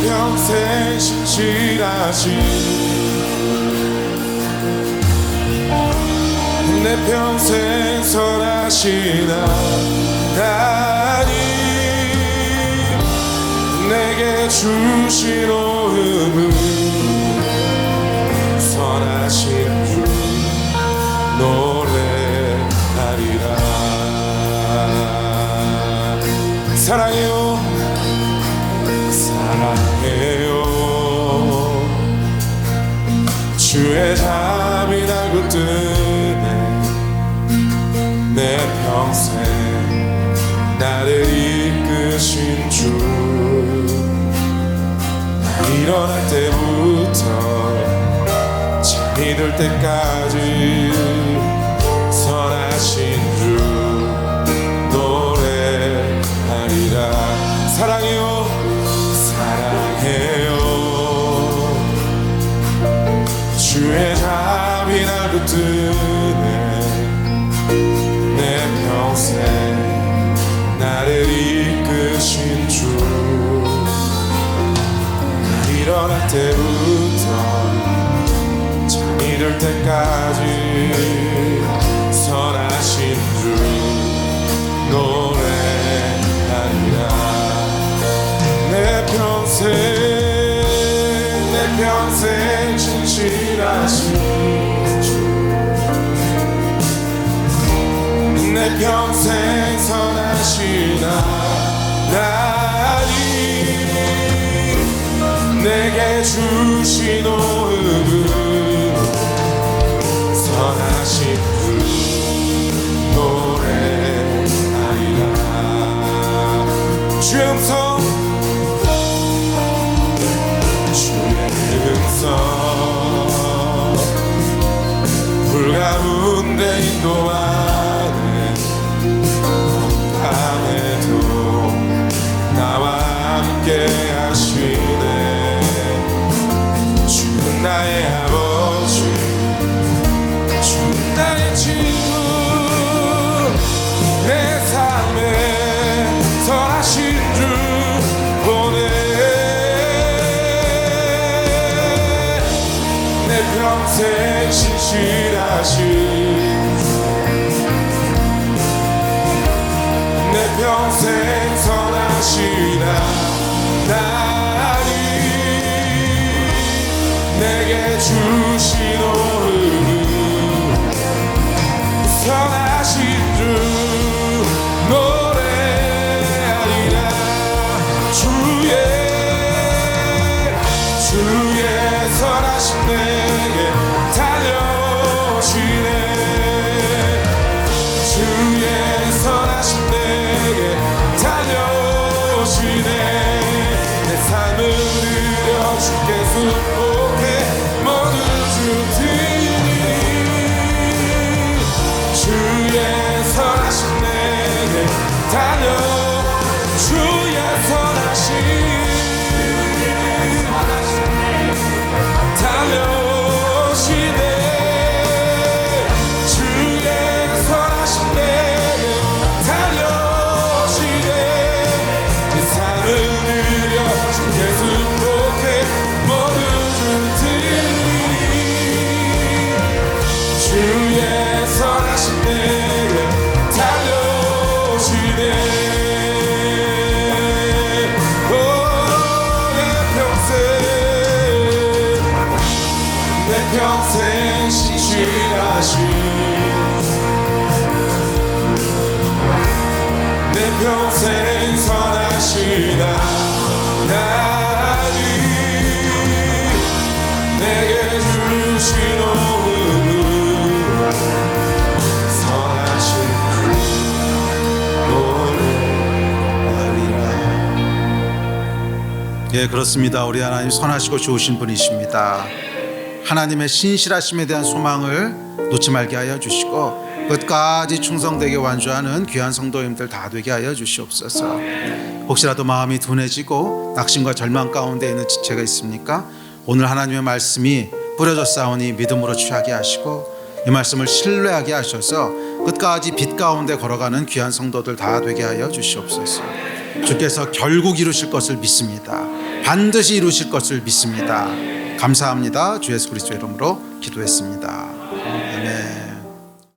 Speaker 2: 평생 신실하신 내 평생 선하신 하나님 내게 주신 오음은 선하신 주 노래하리라. 사랑해요 사랑해요 주의 잠이 날 붙드네 내 평생 나를 이끄신 주 나 일어날 때부터 잠이 들 때까지 선하신 주 노래하리라. 사랑해요 사랑해요 주의 잠이 날 붙드네 내 평생 나를 이끄신 주 나 일어날 때부터 잠이 들 때까지 선하신 주 노래하리라. 내 평생 진실하신 주 내 평생 선하신 하나님 내게 주신 오음은 선하신 주 노래하리라. 주의 음성 불 가운데 인도하네 밤에도 나와 함께 하시네. 주는 나의 아버지 주는 나의 친구 내 삶에 평생 신실하신 내 평생 선하시나 하나님 내게 주신 오늘 선하신 주 노래하리라 주의 선하신 내게 달려오시네 주의 선하신 내게 달려오시네 내 삶을 드려 주께 순복해 모든 주 드리니 주의 선하신 내게 달려 주의 선하신 달려오시네 주의 선하신 내게 달려오시네 내 삶을 드려 주께 순복해 모든 주 드리니 주의 선하신 내게 달려오시네 내 평생 신실하신 내 평생 선하시나 하나님 내게 주신 오늘 선하신 노래하리라.
Speaker 1: 예, 그렇습니다. 우리 하나님 선하시고 좋으신 분이십니다. 하나님의 신실하심에 대한 소망을 놓지 말게 하여 주시고 끝까지 충성되게 완주하는 귀한 성도님들 다 되게 하여 주시옵소서. 혹시라도 마음이 둔해지고 낙심과 절망 가운데 있는 지체가 있습니까? 오늘 하나님의 말씀이 뿌려졌사오니 믿음으로 취하게 하시고 이 말씀을 신뢰하게 하셔서 끝까지 빛 가운데 걸어가는 귀한 성도들 다 되게 하여 주시옵소서. 주께서 결국 이루실 것을 믿습니다. 반드시 이루실 것을 믿습니다. 감사합니다. 주 예수 그리스도의 이름으로 기도했습니다.